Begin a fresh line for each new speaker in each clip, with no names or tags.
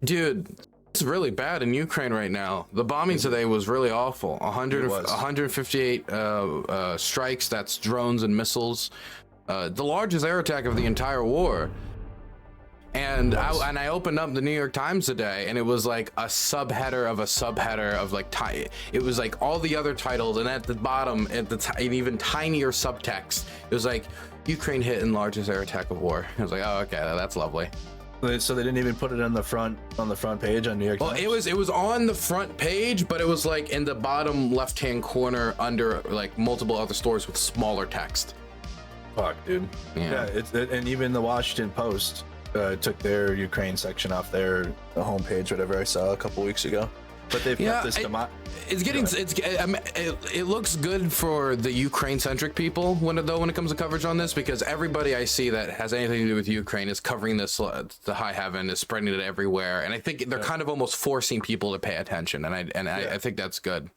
Dude, it's really bad in Ukraine right now. The bombing today was really awful. 158 strikes, that's drones and missiles. The largest air attack of the entire war. And I opened up the New York Times today, and it was like a subheader of a subheader of like it was like all the other titles, and at the bottom, an even tinier subtext, it was like Ukraine hit in largest air attack of war. I was like, oh, okay, that's lovely.
So they didn't even put it on the front page on New York Times?
Well, it was on the front page, but it was like in the bottom left-hand corner under like multiple other stories with smaller text.
Fuck, dude. Yeah, and even the Washington Post took their Ukraine section off their homepage, whatever I saw a couple weeks ago. But they've got this
it looks good for the Ukraine-centric people when it comes to coverage on this, because everybody I see that has anything to do with Ukraine is covering this to high heaven, is spreading it everywhere, and I think they're kind of almost forcing people to pay attention, and I think that's good.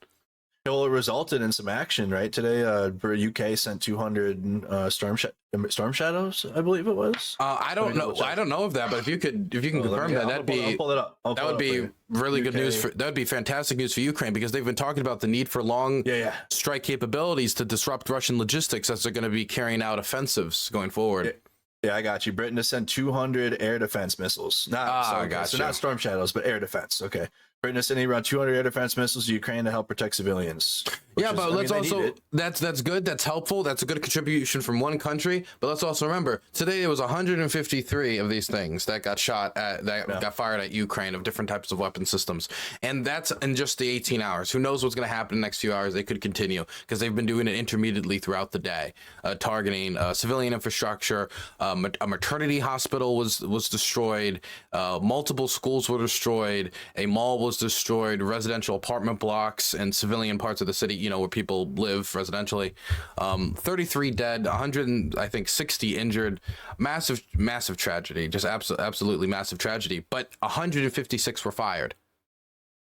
Well, it resulted in some action, right? Today, UK sent 200 storm shadows, I believe it was.
I don't know of that, but if you can confirm that, that'd be really good news that would be fantastic news for Ukraine, because they've been talking about the need for long strike capabilities to disrupt Russian logistics as they're going to be carrying out offensives going forward.
Yeah, I got you. Britain has sent 200 air defense missiles. Not storm shadows, but air defense. Okay. Britain is sending around 200 air defense missiles to Ukraine to help protect civilians.
That's good. That's helpful. That's a good contribution from one country. But let's also remember, today there was 153 of these things that got got fired at Ukraine, of different types of weapon systems. And that's in just the 18 hours. Who knows what's going to happen in the next few hours? They could continue, because they've been doing it intermittently throughout the day, targeting civilian infrastructure. A maternity hospital was destroyed. Multiple schools were destroyed. A mall was destroyed. Residential apartment blocks and civilian parts of the city, where people live residentially. 33 dead, 160 injured. Massive tragedy. Just absolutely massive tragedy. But 156 were fired.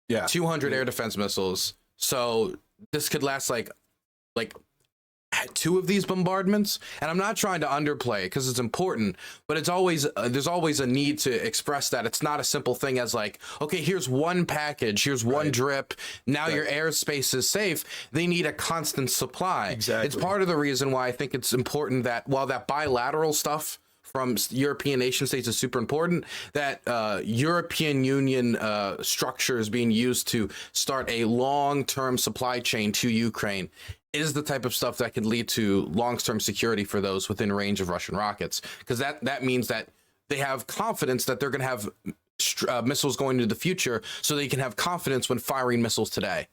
Yeah. 200 air defense missiles. So this could last like 2 of these bombardments, and I'm not trying to underplay it because it's important, but it's always there's always a need to express that it's not a simple thing as like, okay, here's one package, here's one drip, now your airspace is safe. They need a constant supply. Exactly. It's part of the reason why I think it's important that while that bilateral stuff from European nation states is super important, that European Union structure is being used to start a long-term supply chain to Ukraine is the type of stuff that can lead to long-term security for those within range of Russian rockets, because that means that they have confidence that they're going to have missiles going into the future, so they can have confidence when firing missiles today.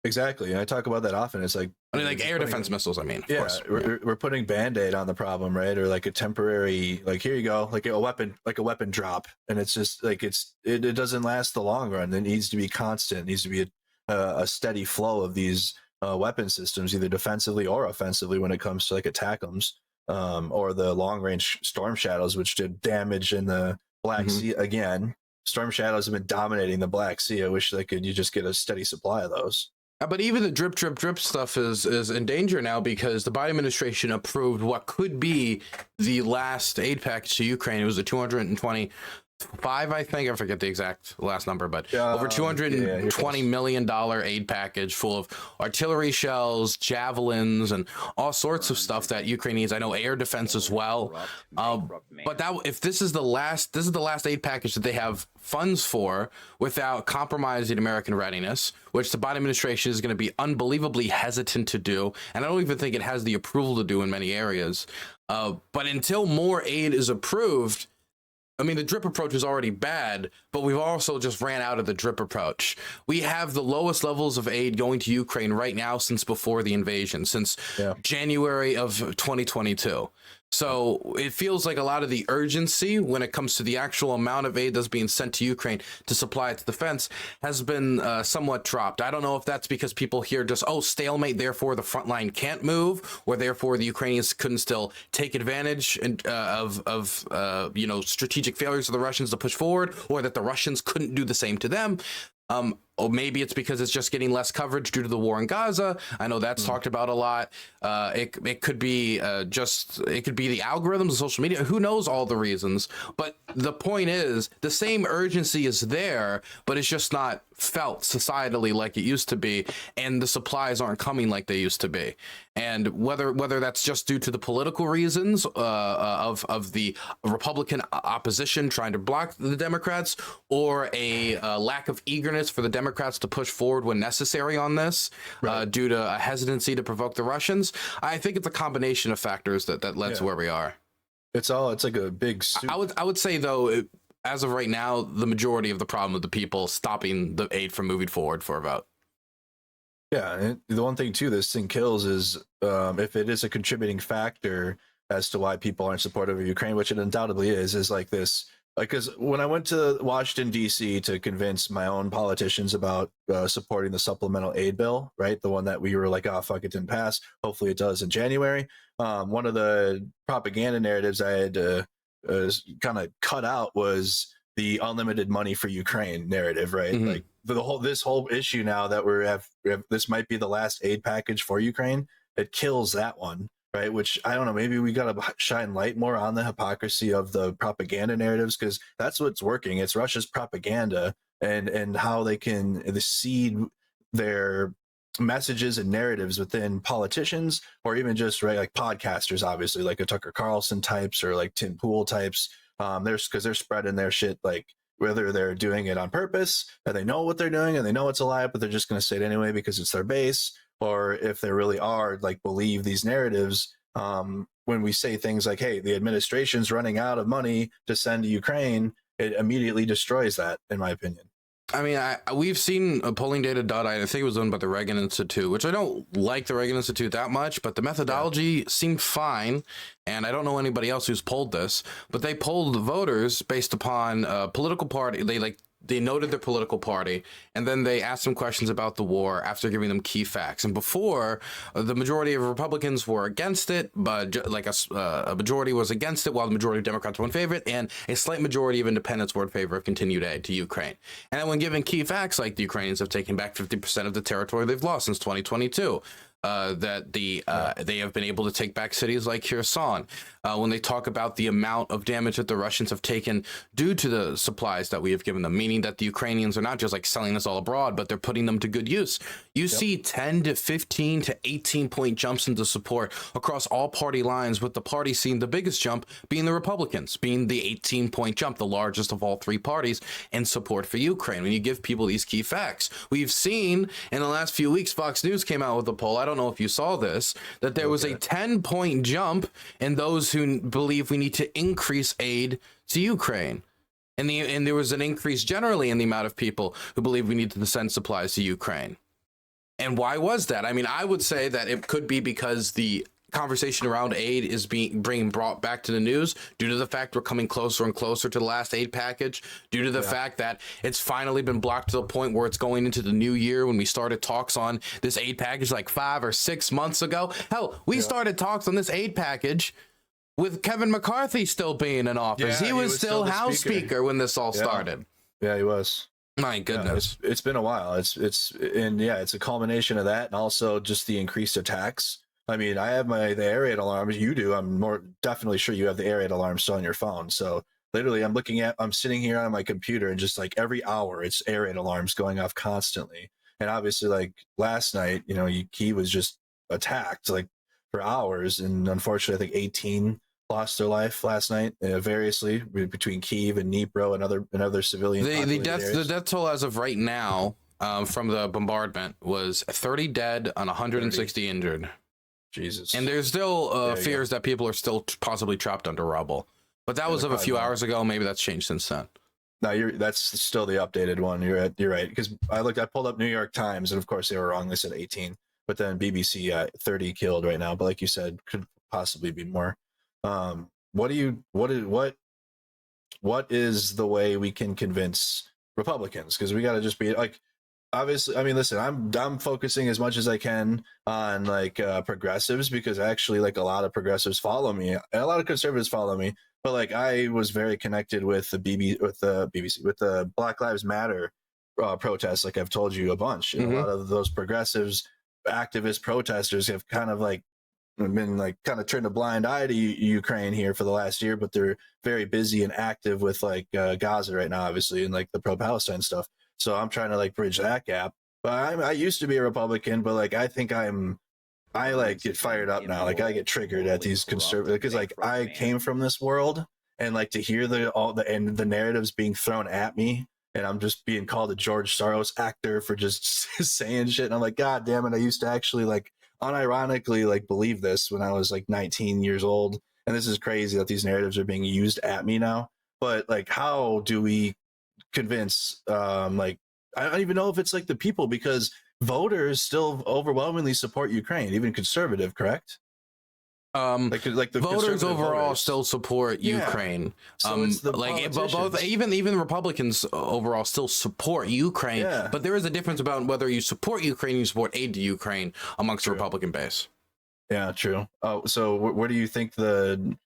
Exactly, and I talk about that often. It's like,
like air defense missiles. I mean, of course.
We're putting Band-Aid on the problem, right? Or like a temporary, like, here you go, like a weapon drop, and it's just like it doesn't last the long run. It needs to be constant. It needs to be a steady flow of these weapon systems, either defensively or offensively, when it comes to like ATACMS, or the long range storm shadows, which did damage in the Black Sea again. Storm shadows have been dominating the Black Sea. I wish you just get a steady supply of those.
But even the drip stuff is in danger now, because the Biden administration approved what could be the last aid package to Ukraine. It was a 225, I think, I forget the exact last number, but over $220 million aid package full of artillery shells, javelins, and all sorts of stuff that Ukraine needs. I know air defense as well. But if this is the last aid package that they have funds for without compromising American readiness, which the Biden administration is going to be unbelievably hesitant to do, and I don't even think it has the approval to do in many areas. But until more aid is approved, I mean, the drip approach is already bad, but we've also just ran out of the drip approach. We have the lowest levels of aid going to Ukraine right now since before the invasion, since January of 2022. So it feels like a lot of the urgency when it comes to the actual amount of aid that's being sent to Ukraine to supply its defense has been somewhat dropped. I don't know if that's because people hear just, stalemate, therefore the front line can't move, or therefore the Ukrainians couldn't still take advantage of strategic failures of the Russians to push forward, or that the Russians couldn't do the same to them. or maybe it's because it's just getting less coverage due to the war in Gaza. I know that's talked about a lot. It could be it could be the algorithms of social media. Who knows all the reasons? But the point is, the same urgency is there, but it's just not felt societally like it used to be, and the supplies aren't coming like they used to be. And whether that's just due to the political reasons of the Republican opposition trying to block the Democrats, or a lack of eagerness for the Democrats to push forward when necessary on this, due to a hesitancy to provoke the Russians, I think it's a combination of factors that led to where we are.
It's like a big soup.
I would say, though, as of right now, the majority of the problem of the people stopping the aid from moving forward for a vote.
Yeah, and the one thing too this thing kills is if it is a contributing factor as to why people aren't supportive of Ukraine, which it undoubtedly is like this. Like, because when I went to Washington, D.C. to convince my own politicians about supporting the supplemental aid bill, right? The one that we were like, oh, fuck, it didn't pass. Hopefully it does in January. One of the propaganda narratives I had to kind of cut out was the unlimited money for Ukraine narrative, right? Mm-hmm. Like this whole issue now that we have this might be the last aid package for Ukraine. It kills that one, right? Which I don't know, maybe we got to shine light more on the hypocrisy of the propaganda narratives, because that's what's working. It's Russia's propaganda and how they can seed their messages and narratives within politicians, or even just like podcasters, obviously, like a Tucker Carlson types or like Tim Pool types. Because they're spreading their shit, like whether they're doing it on purpose and they know what they're doing and they know it's a lie, but they're just going to say it anyway because it's their base, or if they really are like believe these narratives. When we say things like, hey, the administration's running out of money to send to Ukraine, it immediately destroys that, in my opinion.
I mean, we've seen polling data. I think it was done by the Reagan Institute, which I don't like the Reagan Institute that much, but the methodology seemed fine. And I don't know anybody else who's polled this, but they polled voters based upon political party. They noted their political party, and then they asked them questions about the war after giving them key facts. And before, the majority of Republicans were against it, but like a majority was against it, while the majority of Democrats were in favor of it, and a slight majority of independents were in favor of continued aid to Ukraine. And then when given key facts, like the Ukrainians have taken back 50% of the territory they've lost since 2022, they have been able to take back cities like Kherson. When they talk about the amount of damage that the Russians have taken due to the supplies that we have given them, meaning that the Ukrainians are not just like selling this all abroad, but they're putting them to good use. You see 10 to 15 to 18 point jumps into support across all party lines, with the party seeing the biggest jump being the Republicans, being the 18 point jump, the largest of all three parties in support for Ukraine. When you give people these key facts, we've seen in the last few weeks, Fox News came out with a poll. I don't know if you saw this, that there was a 10 point jump in those who believe we need to increase aid to Ukraine. And there was an increase generally in the amount of people who believe we need to send supplies to Ukraine. And why was that? I mean, I would say that it could be because the conversation around aid is being brought back to the news due to the fact we're coming closer and closer to the last aid package, due to the fact that it's finally been blocked to the point where it's going into the new year, when we started talks on this aid package like 5 or 6 months ago. Hell, we started talks on this aid package with Kevin McCarthy still being in office. He was still House Speaker when this all started.
Yeah, he was.
My goodness.
It's been a while. It's a culmination of that, and also just the increased attacks. I mean, I have the air raid alarms. You do. I'm more definitely sure you have the air raid alarm still on your phone. So literally, I'm sitting here on my computer, and just like every hour, it's air raid alarms going off constantly. And obviously, like last night, he was just attacked like for hours, and unfortunately, I think 18 lost their life last night, variously between Kyiv and Dnipro and other civilian.
The death toll as of right now from the bombardment was 30 dead and 160 injured.
Jesus.
And there's still fears that people are still possibly trapped under rubble, but that was of a few hours ago. Maybe that's changed since then.
No, that's still the updated one. You're right, because I pulled up New York Times, and of course they were wrong. They said 18, but then BBC 30 killed right now. But like you said, could possibly be more. What is the way we can convince Republicans? Because we got to just be like, obviously, I mean, listen, I'm focusing as much as I can on like progressives, because actually like a lot of progressives follow me, and a lot of conservatives follow me. But like I was very connected with the Black Lives Matter protests, like I've told you a bunch. And a lot of those progressives, activist protesters have kind of like been like kind of turned a blind eye to Ukraine here for the last year, but they're very busy and active with like Gaza right now, obviously, and like the pro-Palestine stuff. So I'm trying to like bridge that gap. But I used to be a Republican, but like I think I like get fired up now. Like I get triggered at these conservative, because like I came from this world, and like to hear the narratives being thrown at me, and I'm just being called a George Soros actor for just saying shit. And I'm like, God damn it! I used to actually like unironically like believe this when I was like 19 years old, and this is crazy that these narratives are being used at me now. But like, how do we convince like, I don't even know if it's like the people, because voters still overwhelmingly support Ukraine, even conservative, correct? Like the
voters overall still support Ukraine.
So it's the
like both, even Republicans overall still support Ukraine. But there is a difference about whether you support Ukraine, you support aid to Ukraine amongst the Republican base.
Yeah, true. Oh, so where do you think the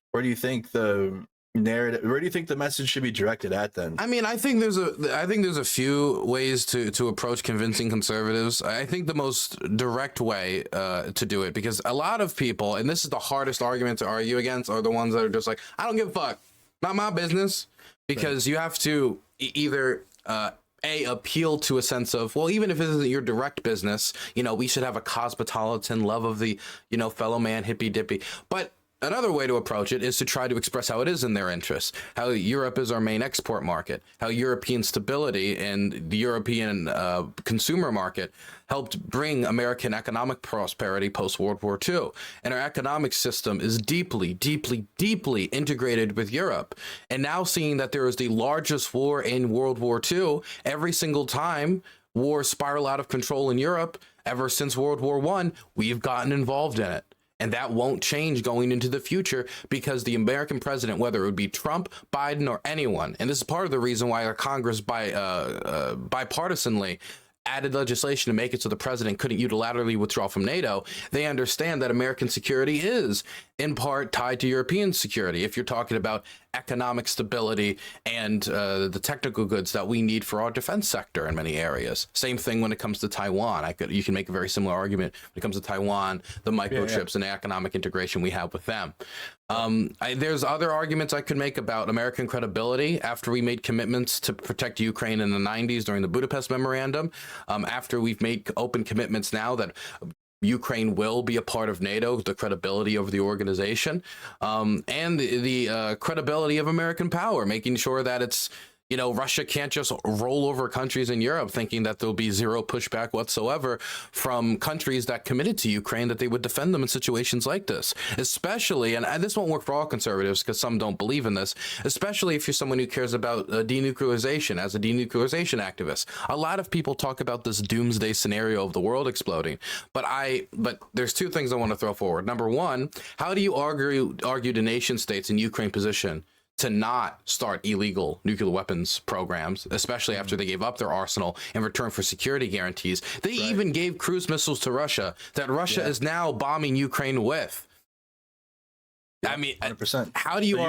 narrative, where do you think the message should be directed at then?
I mean, I think there's a few ways to approach convincing conservatives. I think the most direct way to do it, because a lot of people, and this is the hardest argument to argue against, are the ones that are just like, I don't give a fuck, not my business. Because you have to either appeal to a sense of, well, even if it isn't your direct business, we should have a cosmopolitan love of the, fellow man, hippy dippy. But another way to approach it is to try to express how it is in their interests, how Europe is our main export market, how European stability and the European consumer market helped bring American economic prosperity post-World War II. And our economic system is deeply, deeply, deeply integrated with Europe. And now seeing that there is the largest war in World War II, every single time wars spiral out of control in Europe, ever since World War I, we've gotten involved in it. And that won't change going into the future, because the American president, whether it would be Trump, Biden, or anyone, and this is part of the reason why our Congress bipartisanly added legislation to make it so the president couldn't unilaterally withdraw from NATO. They understand that American security is in part tied to European security. If you're talking about economic stability and the technical goods that we need for our defense sector in many areas. Same thing when it comes to Taiwan. You can make a very similar argument when it comes to Taiwan, the microchips and the economic integration we have with them. There's other arguments I could make about American credibility after we made commitments to protect Ukraine in the 90s during the Budapest Memorandum, after we've made open commitments now that Ukraine will be a part of NATO, the credibility of the organization, and the credibility of American power, making sure that it's, Russia can't just roll over countries in Europe thinking that there'll be zero pushback whatsoever from countries that committed to Ukraine, that they would defend them in situations like this, especially, and this won't work for all conservatives because some don't believe in this, especially if you're someone who cares about denuclearization as a denuclearization activist. A lot of people talk about this doomsday scenario of the world exploding, but there's two things I want to throw forward. Number one, how do you argue to nation states in Ukraine position to not start illegal nuclear weapons programs, especially after they gave up their arsenal in return for security guarantees? They even gave cruise missiles to Russia that Russia is now bombing Ukraine with. I mean, 100%. How do you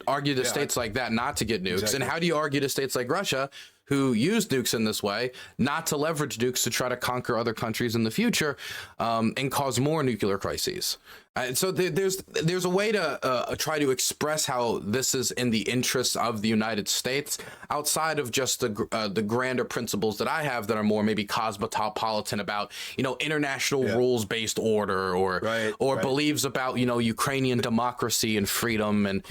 argue to states like that not to get nukes? Exactly. And how do you argue to states like Russia, who use nukes in this way, not to leverage nukes to try to conquer other countries in the future and cause more nuclear crises? So there's a way to try to express how this is in the interests of the United States outside of just the grander principles that I have that are more maybe cosmopolitan about, international rules-based order or believes about, Ukrainian democracy and freedom and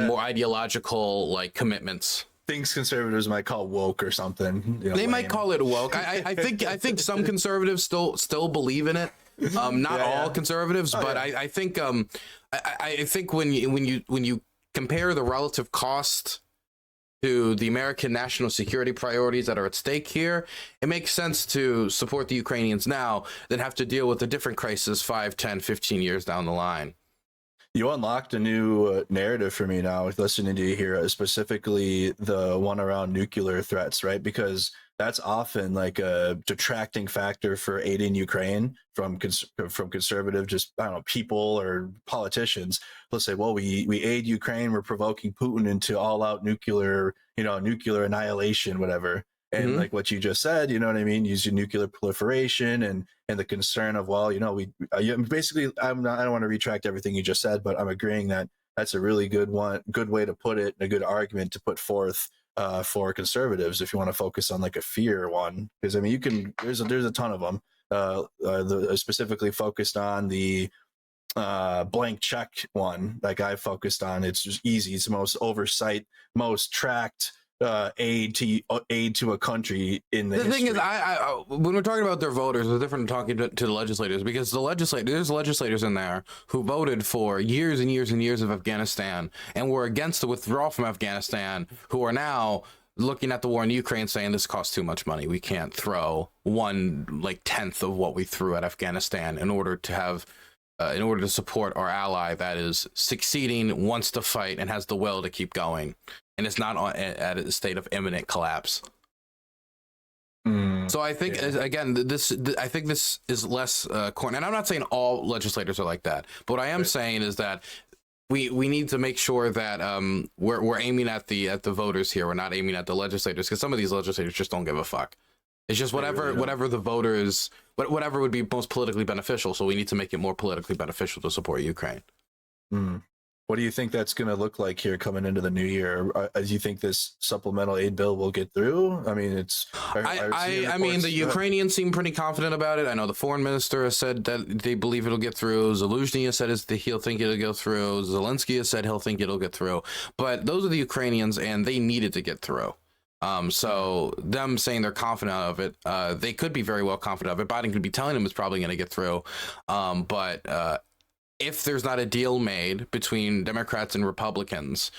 more ideological like commitments.
Things conservatives might call woke or something.
They might call it woke. I think some conservatives still believe in it. Not all conservatives, but I think when you compare the relative cost to the American national security priorities that are at stake here, it makes sense to support the Ukrainians now than have to deal with a different crisis 5, 10, 15 years down the line.
You unlocked a new narrative for me now with listening to you here, specifically the one around nuclear threats, right? Because that's often like a detracting factor for aiding Ukraine from conservative, just, I don't know, people or politicians. Let's say, well, we aid Ukraine, we're provoking Putin into all out nuclear annihilation, whatever. And like what you just said, you know what I mean? Use your nuclear proliferation and the concern of, well, you know, basically, I don't want to retract everything you just said, but I'm agreeing that that's a really good way to put it, and a good argument to put forth for conservatives if you want to focus on like a fear one, because I mean, there's a ton of them specifically focused on the blank check one. Like I focused on, it's just easy. It's the most oversight, most tracked aid to a country in the history.
Thing is, I when we're talking about their voters, it's different than talking to the legislators, because there's legislators in there who voted for years and years and years of Afghanistan and were against the withdrawal from Afghanistan, who are now looking at the war in Ukraine saying this costs too much money. We can't throw 1/10th of what we threw at Afghanistan in order to support our ally that is succeeding, wants to fight, and has the will to keep going, and it's not at a state of imminent collapse. So I think, again, I think this is less corny, and I'm not saying all legislators are like that, but what I am saying is that we need to make sure that we're aiming at the voters here. We're not aiming at the legislators, because some of these legislators just don't give a fuck. It's just whatever the voters, whatever would be most politically beneficial. So we need to make it more politically beneficial to support Ukraine.
What do you think that's going to look like here coming into the new year? Do you think this supplemental aid bill will get through? I mean,
I mean, the Ukrainians seem pretty confident about it. I know the foreign minister has said that they believe it'll get through. Zelensky has said he'll think it'll go through. Zelensky has said he'll think it'll get through. But those are the Ukrainians, and they needed to get through. So them saying they're confident of it, they could be very well confident of it. Biden could be telling them it's probably going to get through. But if there's not a deal made between Democrats and Republicans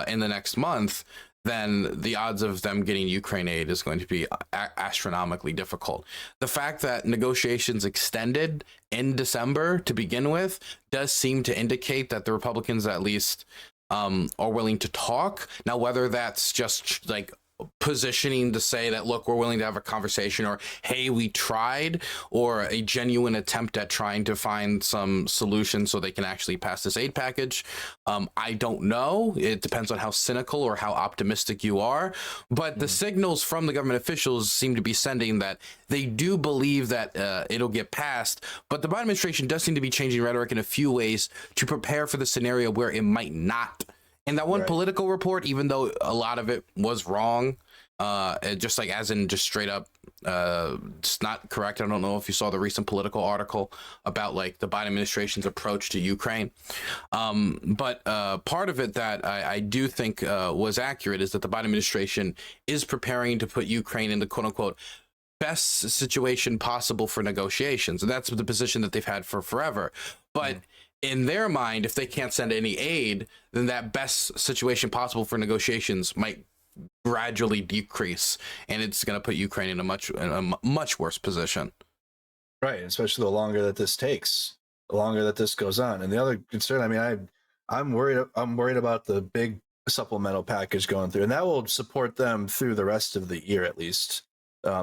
in the next month, then the odds of them getting Ukraine aid is going to be astronomically difficult. The fact that negotiations extended in December to begin with does seem to indicate that the Republicans at least are willing to talk. Now, whether that's just like positioning to say that, look, we're willing to have a conversation, or hey, we tried, or a genuine attempt at trying to find some solution so they can actually pass this aid package, I don't know. It depends on how cynical or how optimistic you are, but the signals from the government officials seem to be sending that they do believe that it'll get passed, but the Biden administration does seem to be changing rhetoric in a few ways to prepare for the scenario where it might not. And that one Political report, even though a lot of it was wrong, just like as in just straight up, just not correct. I don't know if you saw the recent Political article about like the Biden administration's approach to Ukraine. But part of it that I do think was accurate is that the Biden administration is preparing to put Ukraine in the quote unquote best situation possible for negotiations. And that's the position that they've had for forever. But in their mind, if they can't send any aid, then that best situation possible for negotiations might gradually decrease, and it's going to put Ukraine in a much worse position.
Right, especially the longer that this takes, the longer that this goes on. And the other concern, I mean, I'm worried about the big supplemental package going through, and that will support them through the rest of the year at least.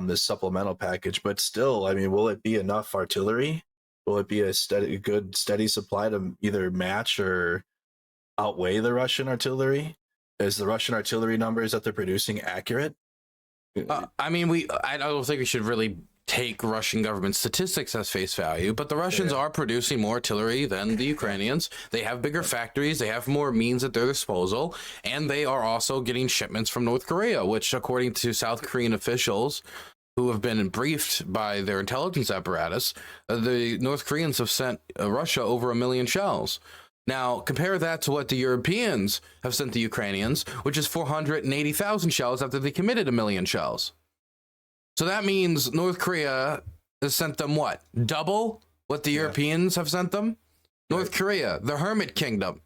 This supplemental package, but still, I mean, will it be enough artillery? Will it be a good steady supply to either match or outweigh the Russian artillery? Is the Russian artillery numbers that they're producing accurate?
I mean, I don't think we should really take Russian government statistics as face value, but the Russians are producing more artillery than the Ukrainians. They have bigger factories, they have more means at their disposal, and they are also getting shipments from North Korea, which, according to South Korean officials who have been briefed by their intelligence apparatus, the North Koreans have sent Russia over 1 million shells. Now, compare that to what the Europeans have sent the Ukrainians, which is 480,000 shells after they committed 1 million shells. So that means North Korea has sent them what? Double what the Europeans have sent them? North Korea, the Hermit Kingdom.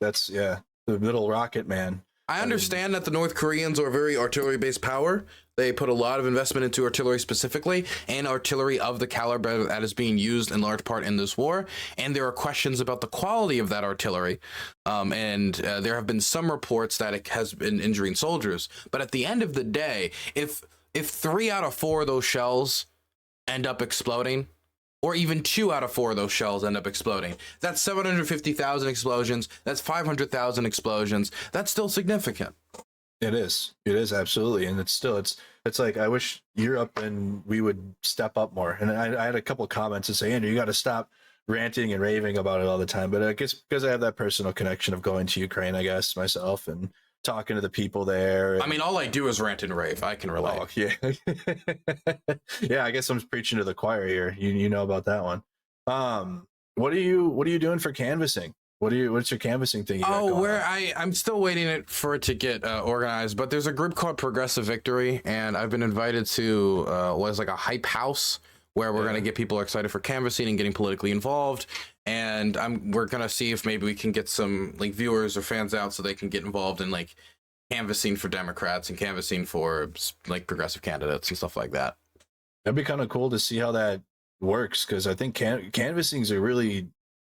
That's, the middle rocket man.
I understand that the North Koreans are a very artillery-based power. They put a lot of investment into artillery specifically, and artillery of the caliber that is being used in large part in this war. And there are questions about the quality of that artillery. And there have been some reports that it has been injuring soldiers. But at the end of the day, if 3 out of 4 of those shells end up exploding, or even 2 out of 4 of those shells end up exploding, that's 750,000 explosions. That's 500,000 explosions. That's still significant.
It is. It is absolutely, and it's like I wish Europe and we would step up more. And I had a couple of comments to say, Andrew, you got to stop ranting and raving about it all the time. But I guess because I have that personal connection of going to Ukraine, I guess myself and talking to the people there. And,
I mean, all I do is rant and rave. I can relate.
oh, yeah, yeah. I guess I'm preaching to the choir here. You know about that one. What are you doing for canvassing? What's your canvassing thing?
I'm still waiting for it to get organized, but there's a group called Progressive Victory, and I've been invited to was like a hype house where we're going to get people excited for canvassing and getting politically involved. And we're going to see if maybe we can get some like viewers or fans out so they can get involved in like canvassing for Democrats and canvassing for like progressive candidates and stuff like that.
That'd be kind of cool to see how that works, because I think canvassing is a really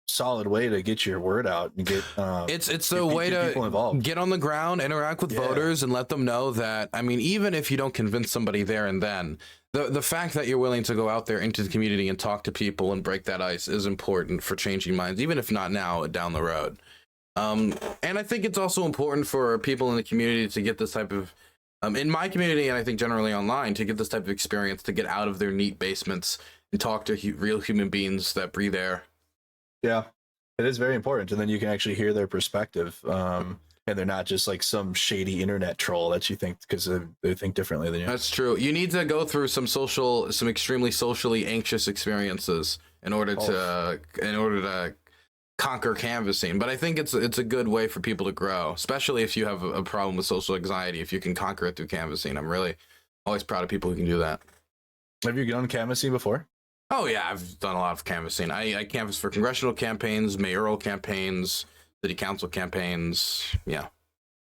solid way to get your word out and get
it's a way to get on the ground, interact with voters, and let them know that, I mean, even if you don't convince somebody there and then, the fact that you're willing to go out there into the community and talk to people and break that ice is important for changing minds, even if not now, down the road. And I think it's also important for people in the community to get this type of in my community, and I think generally online, to get this type of experience, to get out of their neat basements and talk to real human beings that breathe air.
Yeah, it is very important. And then you can actually hear their perspective. And they're not just like some shady internet troll that you think because they think differently than you.
That's true. You need to go through some extremely socially anxious experiences in order to conquer canvassing. But I think it's a good way for people to grow, especially if you have a problem with social anxiety. If you can conquer it through canvassing, I'm really always proud of people who can do that.
Have you done canvassing before?
Oh yeah, I've done a lot of canvassing. I canvass for congressional campaigns, mayoral campaigns, city council campaigns. Yeah.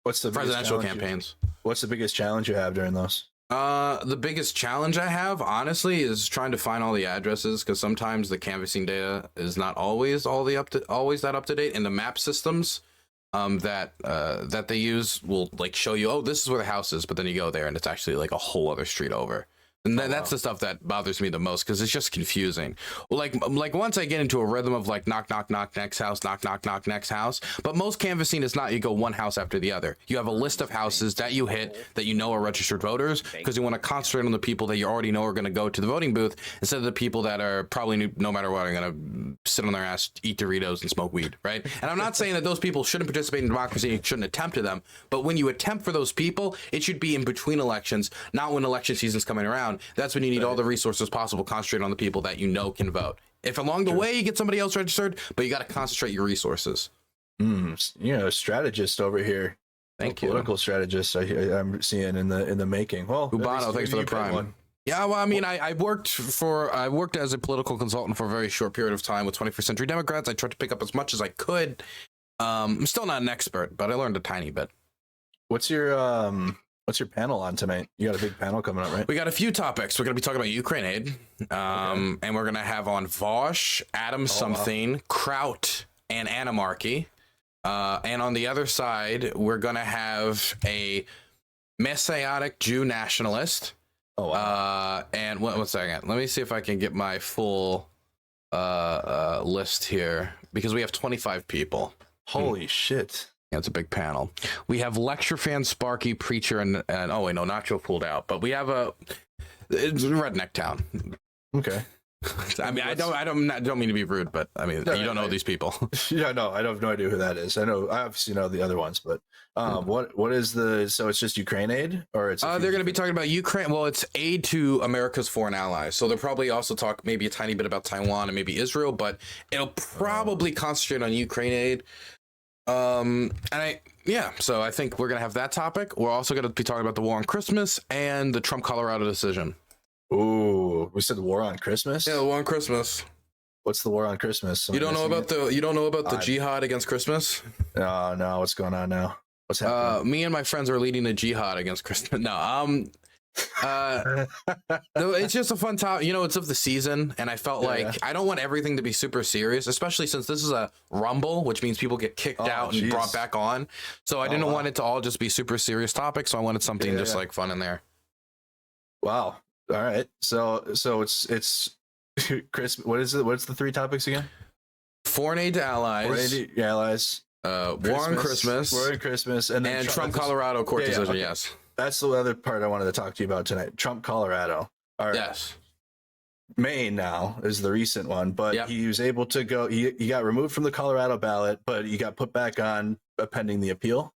What's the
presidential campaigns?
What's the biggest challenge you have during those?
The biggest challenge I have, honestly, is trying to find all the addresses, because sometimes the canvassing data is not always that up to date, and the map systems that they use will like show you, oh, this is where the house is, but then you go there and it's actually like a whole other street over. And that's the stuff that bothers me the most, because it's just confusing. Like once I get into a rhythm of like knock, knock, knock, next house, knock, knock, knock, next house. But most canvassing is not, you go one house after the other. You have a list of houses that you hit that you know are registered voters, because you want to concentrate on the people that you already know are going to go to the voting booth, instead of the people that are probably, no matter what, are going to sit on their ass, eat Doritos and smoke weed, right? And I'm not saying that those people shouldn't participate in democracy and shouldn't attempt to them, but when you attempt for those people, it should be in between elections, not when election season's coming around. That's when you need all the resources possible, concentrate on the people that you know can vote. If along the way you get somebody else registered, but you got to concentrate your resources.
Strategist over here.
Thank you.
Political strategist I'm seeing in the making. Well,
Ubano, thanks for the prime. Yeah, well, I mean, I worked as a political consultant for a very short period of time with 21st Century Democrats. I tried to pick up as much as I could. I'm still not an expert, but I learned a tiny bit.
What's your panel on tonight? You got a big panel coming up, right?
We got a few topics. We're going to be talking about Ukraine aid. And we're going to have on Vosh, Adam Something, Kraut, and Animarchy. And on the other side, we're going to have a Messianic Jew nationalist.
Oh, wow.
And one second. Let me see if I can get my full list here, because we have 25 people.
Holy shit.
Yeah, it's a big panel. We have lecture fan, Sparky, preacher, and oh wait, no, Nacho pulled out. But we have it's redneck town.
Okay.
I mean, I don't mean to be rude, but I mean, you don't know these people.
Yeah, no, I have no idea who that is. I obviously know the other ones, but what is so it's just Ukraine aid, or it's
they're going to be talking about Ukraine. Well, it's aid to America's foreign allies, so they'll probably also talk maybe a tiny bit about Taiwan and maybe Israel, but it'll probably concentrate on Ukraine aid. So I think we're gonna have that topic. We're also gonna be talking about the war on Christmas and the Trump Colorado decision.
Ooh, we said the war on Christmas?
Yeah, the war on Christmas.
What's the war on Christmas?
You don't know about the jihad against Christmas?
No, what's going on now? What's happening?
Me and my friends are leading a jihad against Christmas. No, it's just a fun topic. It's of the season, and I felt I don't want everything to be super serious, especially since this is a rumble, which means people get kicked out and brought back on. So I didn't want it to all just be super serious topics. So I wanted something like fun in there.
Wow. All right. So it's Chris. What is it? What's the three topics again?
Foreign aid to allies.
Foreign aid to allies.
War on Christmas,
and then
Trump Colorado court decision.
Okay.
Yes,
that's the other part I wanted to talk to you about tonight. Trump Colorado.
Yes.
Maine now is the recent one, but he was able to go. He got removed from the Colorado ballot, but he got put back on pending the appeal.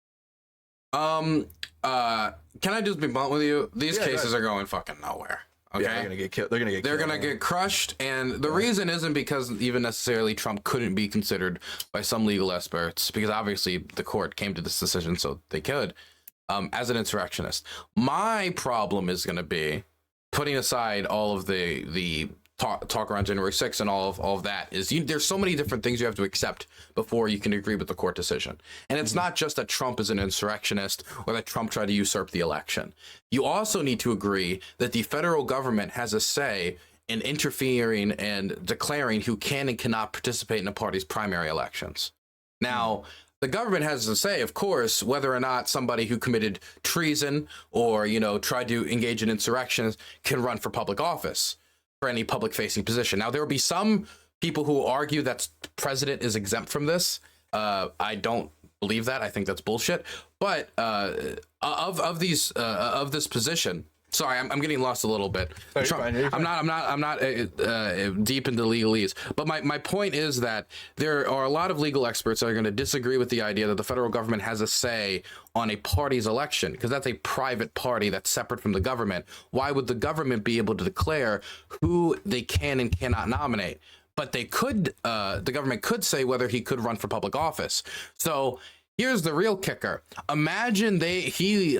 Can I just be blunt with you? These cases are going fucking nowhere. Okay,
they're gonna get killed. They're
gonna get crushed, and the reason isn't because even necessarily Trump couldn't be considered by some legal experts, because obviously the court came to this decision, so they could, as an insurrectionist. My problem is gonna be, putting aside all of the talk around January 6th and all of that, is there's so many different things you have to accept before you can agree with the court decision. And it's not just that Trump is an insurrectionist or that Trump tried to usurp the election. You also need to agree that the federal government has a say in interfering and declaring who can and cannot participate in a party's primary elections. Now, the government has a say, of course, whether or not somebody who committed treason or, tried to engage in insurrections can run for public office, for any public-facing position. Now, there will be some people who argue that the president is exempt from this. I don't believe that. I think that's bullshit. But of this position, sorry, I'm getting lost a little bit. I'm not deep into legalese. But my point is that there are a lot of legal experts that are going to disagree with the idea that the federal government has a say on a party's election, because that's a private party that's separate from the government. Why would the government be able to declare who they can and cannot nominate? But they could, the government could say whether he could run for public office. So here's the real kicker. Imagine he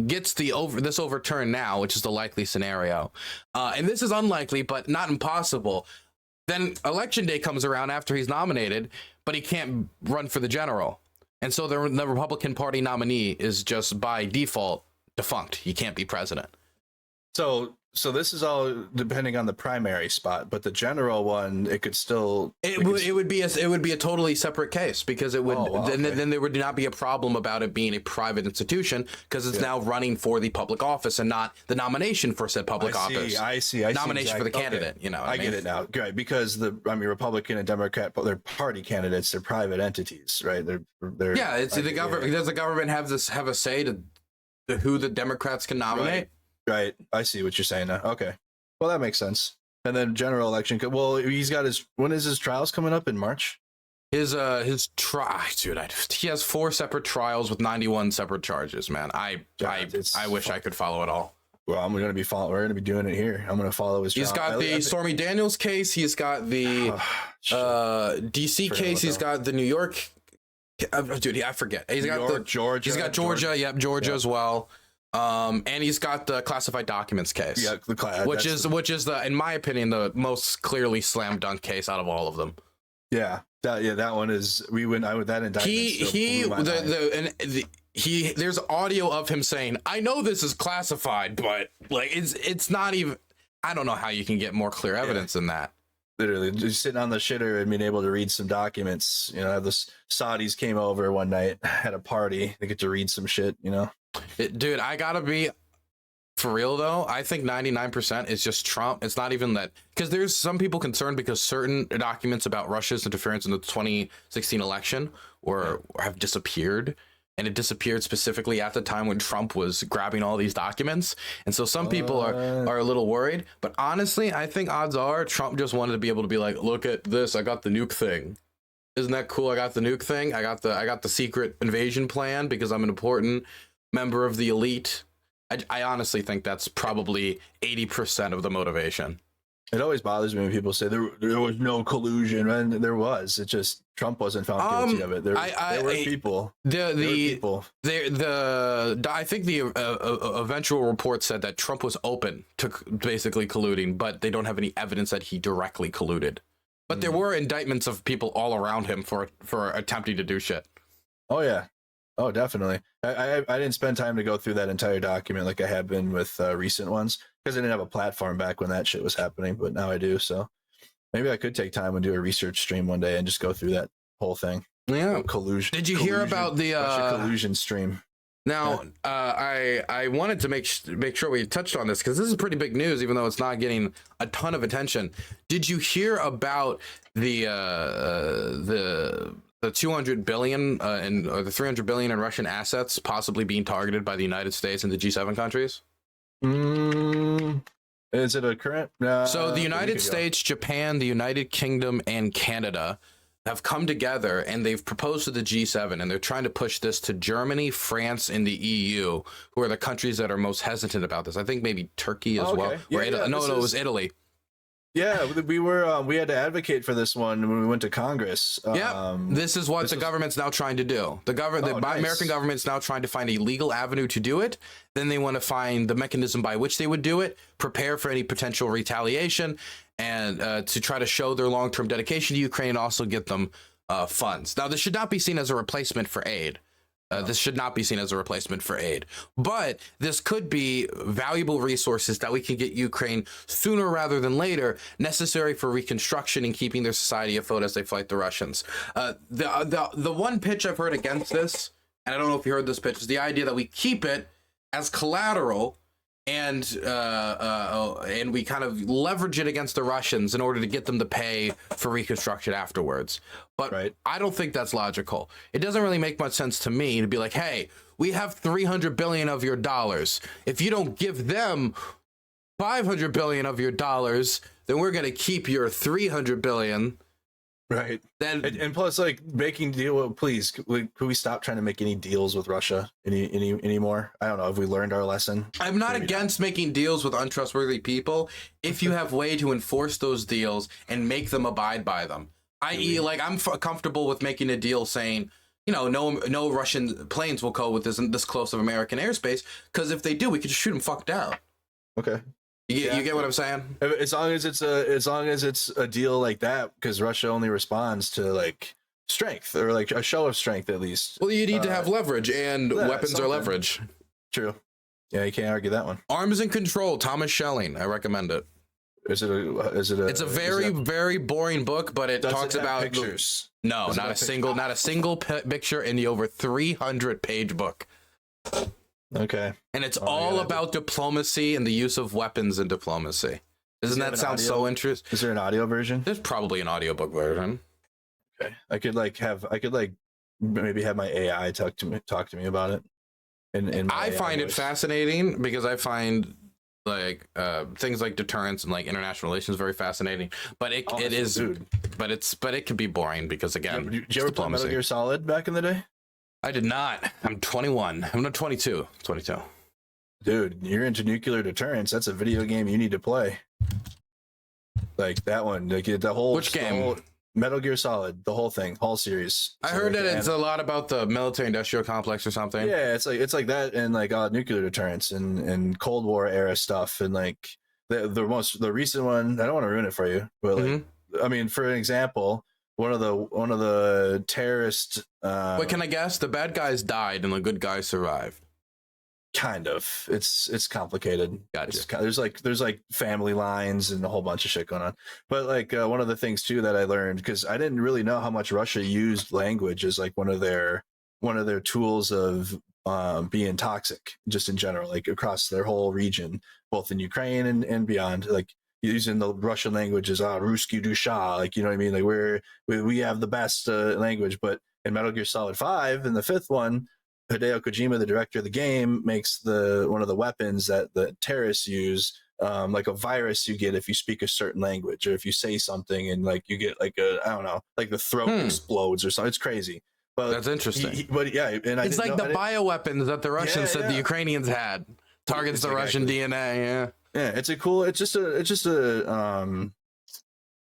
gets this overturned now, which is the likely scenario. And this is unlikely, but not impossible. Then election day comes around after he's nominated, but he can't run for the general. And so the Republican Party nominee is just by default defunct. He can't be president.
So this is all depending on the primary spot, but the general one, it could still. It
would be a totally separate case, because it would then there would not be a problem about it being a private institution, because it's now running for the public office and not the nomination for said public office.
I see.
Nomination for the candidate.
Okay. I get it now. Right, because Republican and Democrat, they're party candidates. They're private entities, right? They're
it's the government. Does the government have a say to who the Democrats can nominate?
Right. I see what you're saying now. Okay. Well, that makes sense. And then general election. Well, when is his trials coming up in March?
His trial, dude. He has 4 separate trials with 91 separate charges, man. I wish I could follow it all.
Well, we're going to be doing it here. I'm going to follow his trial.
He's got the Stormy Daniels case. He's got the DC case. He's got the New York. Dude, I forget. He's got Georgia. He's got Georgia. Yep, Georgia as well. And he's got the classified documents case, which is in my opinion, the most clearly slam dunk case out of all of them.
Yeah, that one is. We went with that indictment.
There's audio of him saying, "I know this is classified, but like it's not even." I don't know how you can get more clear evidence than that.
Literally, just sitting on the shitter and being able to read some documents. The Saudis came over one night, had a party. They get to read some shit.
Dude, I gotta be for real though. I think 99% is just Trump. It's not even that, because there's some people concerned because certain documents about Russia's interference in the 2016 election have disappeared, and it disappeared specifically at the time when Trump was grabbing all these documents. And so some people are a little worried. But honestly, I think odds are Trump just wanted to be able to be like, look at this, I got the nuke thing. Isn't that cool? I got the nuke thing. I got the secret invasion plan because I'm an important member of the elite. I honestly think that's probably 80% of the motivation.
It always bothers me when people say there was no collusion, and there was. It just Trump wasn't found guilty of it. There were people.
I think the eventual report said that Trump was open to basically colluding, but they don't have any evidence that he directly colluded. But there were indictments of people all around him for attempting to do shit.
Oh yeah. Oh, definitely. I didn't spend time to go through that entire document like I have been with recent ones, because I didn't have a platform back when that shit was happening, but now I do. So maybe I could take time and do a research stream one day and just go through that whole thing.
Yeah.
Collusion.
Did you hear about the
collusion stream?
Now, I wanted to make sure we touched on this, because this is pretty big news, even though it's not getting a ton of attention. Did you hear about the the 200 billion or the 300 billion in Russian assets possibly being targeted by the United States and the G7 countries?
Is it a current?
So the United States, Japan, the United Kingdom, and Canada have come together and they've proposed to the G7, and they're trying to push this to Germany, France, and the EU, who are the countries that are most hesitant about this. I think maybe Turkey as well.
Yeah,
Italy. No, it was Italy.
Yeah, we had to advocate for this one when we went to Congress.
Yeah, this is what the government's now trying to do. The American government's now trying to find a legal avenue to do it. Then they want to find the mechanism by which they would do it, prepare for any potential retaliation, and to try to show their long-term dedication to Ukraine and also get them funds. Now, this should not be seen as a replacement for aid. This should not be seen as a replacement for aid, but this could be valuable resources that we can get Ukraine sooner rather than later, necessary for reconstruction and keeping their society afloat as they fight the Russians. The one pitch I've heard against this, and I don't know if you heard this pitch, is the idea that we keep it as collateral and we kind of leverage it against the Russians in order to get them to pay for reconstruction afterwards. But I don't think that's logical. It doesn't really make much sense to me to be like, hey, we have 300 billion of your dollars. If you don't give them 500 billion of your dollars, then we're going to keep your 300 billion.
Right.
Then
and plus, like, making deal. Please, could we stop trying to make any deals with Russia anymore? I don't know. Have we learned our lesson?
I'm not against making deals with untrustworthy people if you have way to enforce those deals and make them abide by them. I.e., like, I'm comfortable with making a deal saying, you know, no Russian planes will go with this close of American airspace, because if they do, we could just shoot them fuck down.
Okay.
You get what I'm saying?
As long as it's a deal like that, because Russia only responds to like strength, or like a show of strength at least.
Well, you need to have leverage, and weapons are leverage.
True. Yeah, you can't argue that one.
Arms and Control, Thomas Schelling. I recommend it.
Is it a? It's
a very boring book, but it talks about
pictures.
No, not a single picture in the over 300-page book.
Okay.
And it's all about diplomacy and the use of weapons in diplomacy. Doesn't that sound so interesting?
Is there an audio version?
There's probably an audiobook version.
Okay. I could maybe have my AI talk to me about it. And
I find it fascinating because I find like things like deterrence and like international relations very fascinating. But it could be boring because, again,
did you ever play Metal Gear Solid back in the day?
I did not. I'm 21. I'm not 22. 22.
Dude, you're into nuclear deterrence. That's a video game you need to play. Like that one. Like the whole.
Which game?
Metal Gear Solid. The whole thing. Whole series.
I heard that it's a lot about the military-industrial complex or something.
Yeah, it's like that, and like nuclear deterrence and Cold War era stuff, and like the recent one. I don't want to ruin it for you, but like, I mean, for an example. One of the terrorist.
Wait, can I guess? The bad guys died and the good guys survived.
Kind of. It's complicated.
Gotcha.
There's like family lines and a whole bunch of shit going on. But like one of the things too that I learned, because I didn't really know how much Russia used language as like one of their tools of being toxic, just in general, like across their whole region, both in Ukraine and beyond. Like. Using the Russian language as Ruski Dusha, like, you know what I mean? Like we have the best language, but in Metal Gear Solid 5, in the fifth one, Hideo Kojima, the director of the game, makes one of the weapons that the terrorists use, like a virus you get if you speak a certain language, or if you say something and like you get like I don't know, like the throat explodes or something. It's crazy. But
that's interesting.
But yeah, and
it's like the bioweapons that the Russians said the Ukrainians had. Targets the Russian DNA. Yeah.
Yeah, it's just a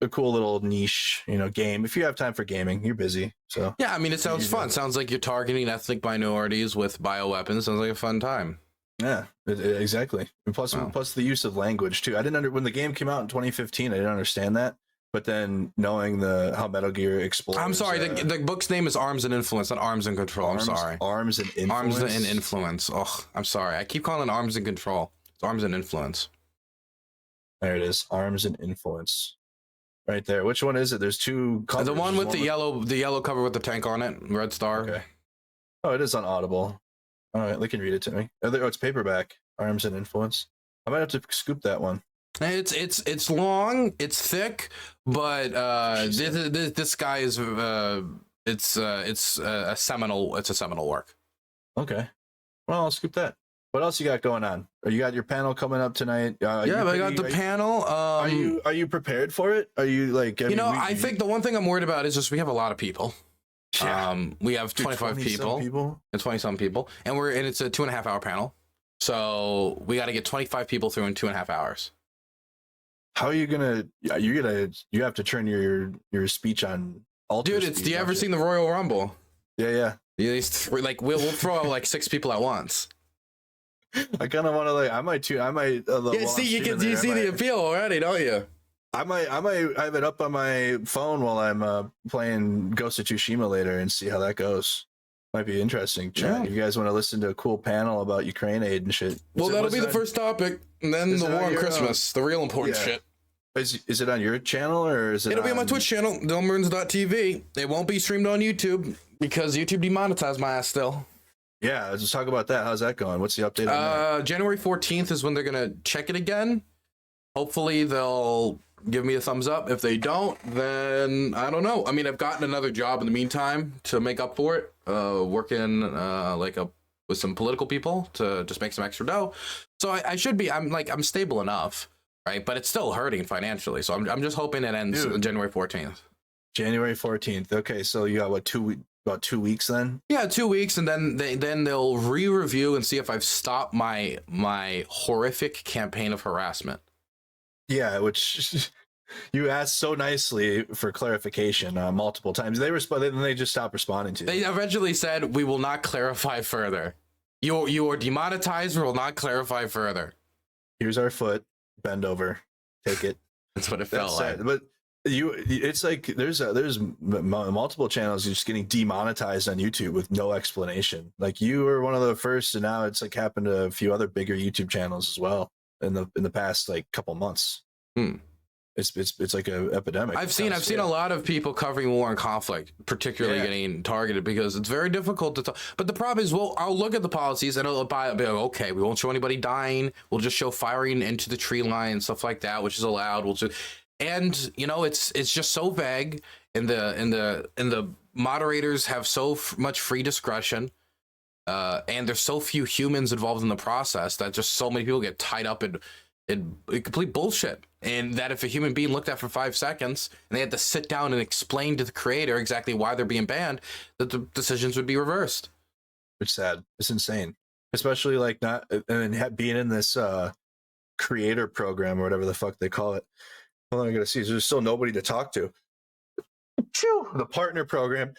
cool little niche, game. If you have time for gaming, you're busy. So
yeah, I mean, it sounds fun. Sounds like you're targeting ethnic minorities with bioweapons. Sounds like a fun time.
Yeah, exactly. And plus the use of language too. I didn't when the game came out in 2015. I didn't understand that. But then knowing how Metal Gear explores.
I'm sorry. The book's name is Arms and Influence, not Arms and Control. I'm sorry.
Arms and Influence.
Arms and Influence. Oh, I'm sorry. I keep calling it Arms and Control. It's Arms and Influence.
There it is. Arms and Influence. Right there. Which one is it? There's two covers.
The one with the yellow cover with the tank on it, red star.
Okay. Oh, it is on Audible. All right, they can read it to me. Oh, it's paperback. Arms and Influence. I might have to scoop that one.
It's long, it's thick, but this guy is it's a seminal work.
Okay. Well, I'll scoop that. What else you got going on? You got your panel coming up tonight.
I got the panel.
Are you prepared for it? Are you like?
I think the one thing I'm worried about is just we have a lot of people.
Yeah.
We have 25 people and 20-some people, and it's a 2.5 hour panel. So we got to get 25 people through in 2.5 hours.
How are you gonna? You have to turn your speech on.
Dude, do you ever seen the Royal Rumble?
Yeah.
Like we'll throw out like 6 people at once.
I kind of want to I might.
You see the appeal already, don't you?
I might have it up on my phone while I'm playing Ghost of Tsushima later and see how that goes. Might be interesting. Chat. You guys want to listen to a cool panel about Ukraine aid and shit?
Well, that'll be the first topic, and then the war on Christmas, the real important shit.
Is it on your channel or is it?
It'll be on my Twitch channel, DylanBurns.tv. It won't be streamed on YouTube because YouTube demonetized my ass still.
Yeah, let's just talk about that. How's that going? What's the update on that?
January 14th is when they're gonna check it again. Hopefully they'll give me a thumbs up. If they don't, then I don't know. I mean, I've gotten another job in the meantime to make up for it. Working with some political people to just make some extra dough. So I should be. I'm stable enough, right? But it's still hurting financially. So I'm just hoping it ends January 14th.
January 14th. Okay, so you got what, about 2 weeks then?
Yeah, 2 weeks, and then they'll re-review and see if I've stopped my horrific campaign of harassment.
Yeah, which you asked so nicely for clarification multiple times. Then they just stopped responding to you.
They eventually said, "We will not clarify further. You are demonetized. We will not clarify further."
Here's our foot. Bend over. Take it.
That's what it felt like.
But it's like there's multiple channels just getting demonetized on YouTube with no explanation. Like you were one of the first, and now it's like happened to a few other bigger YouTube channels as well in the past like couple months. It's like an epidemic.
I've seen a lot of people covering war and conflict, particularly getting targeted because it's very difficult to talk. But the problem is, I'll look at the policies and it'll be like, okay, we won't show anybody dying. We'll just show firing into the tree line and stuff like that, which is allowed. And it's just so vague, and the moderators have so much free discretion, and there's so few humans involved in the process that just so many people get tied up in complete bullshit. And that if a human being looked at for 5 seconds and they had to sit down and explain to the creator exactly why they're being banned, that the decisions would be reversed.
It's sad. It's insane, especially like being in this creator program or whatever the fuck they call it. Hold on, I gotta see. There's still nobody to talk to. The partner program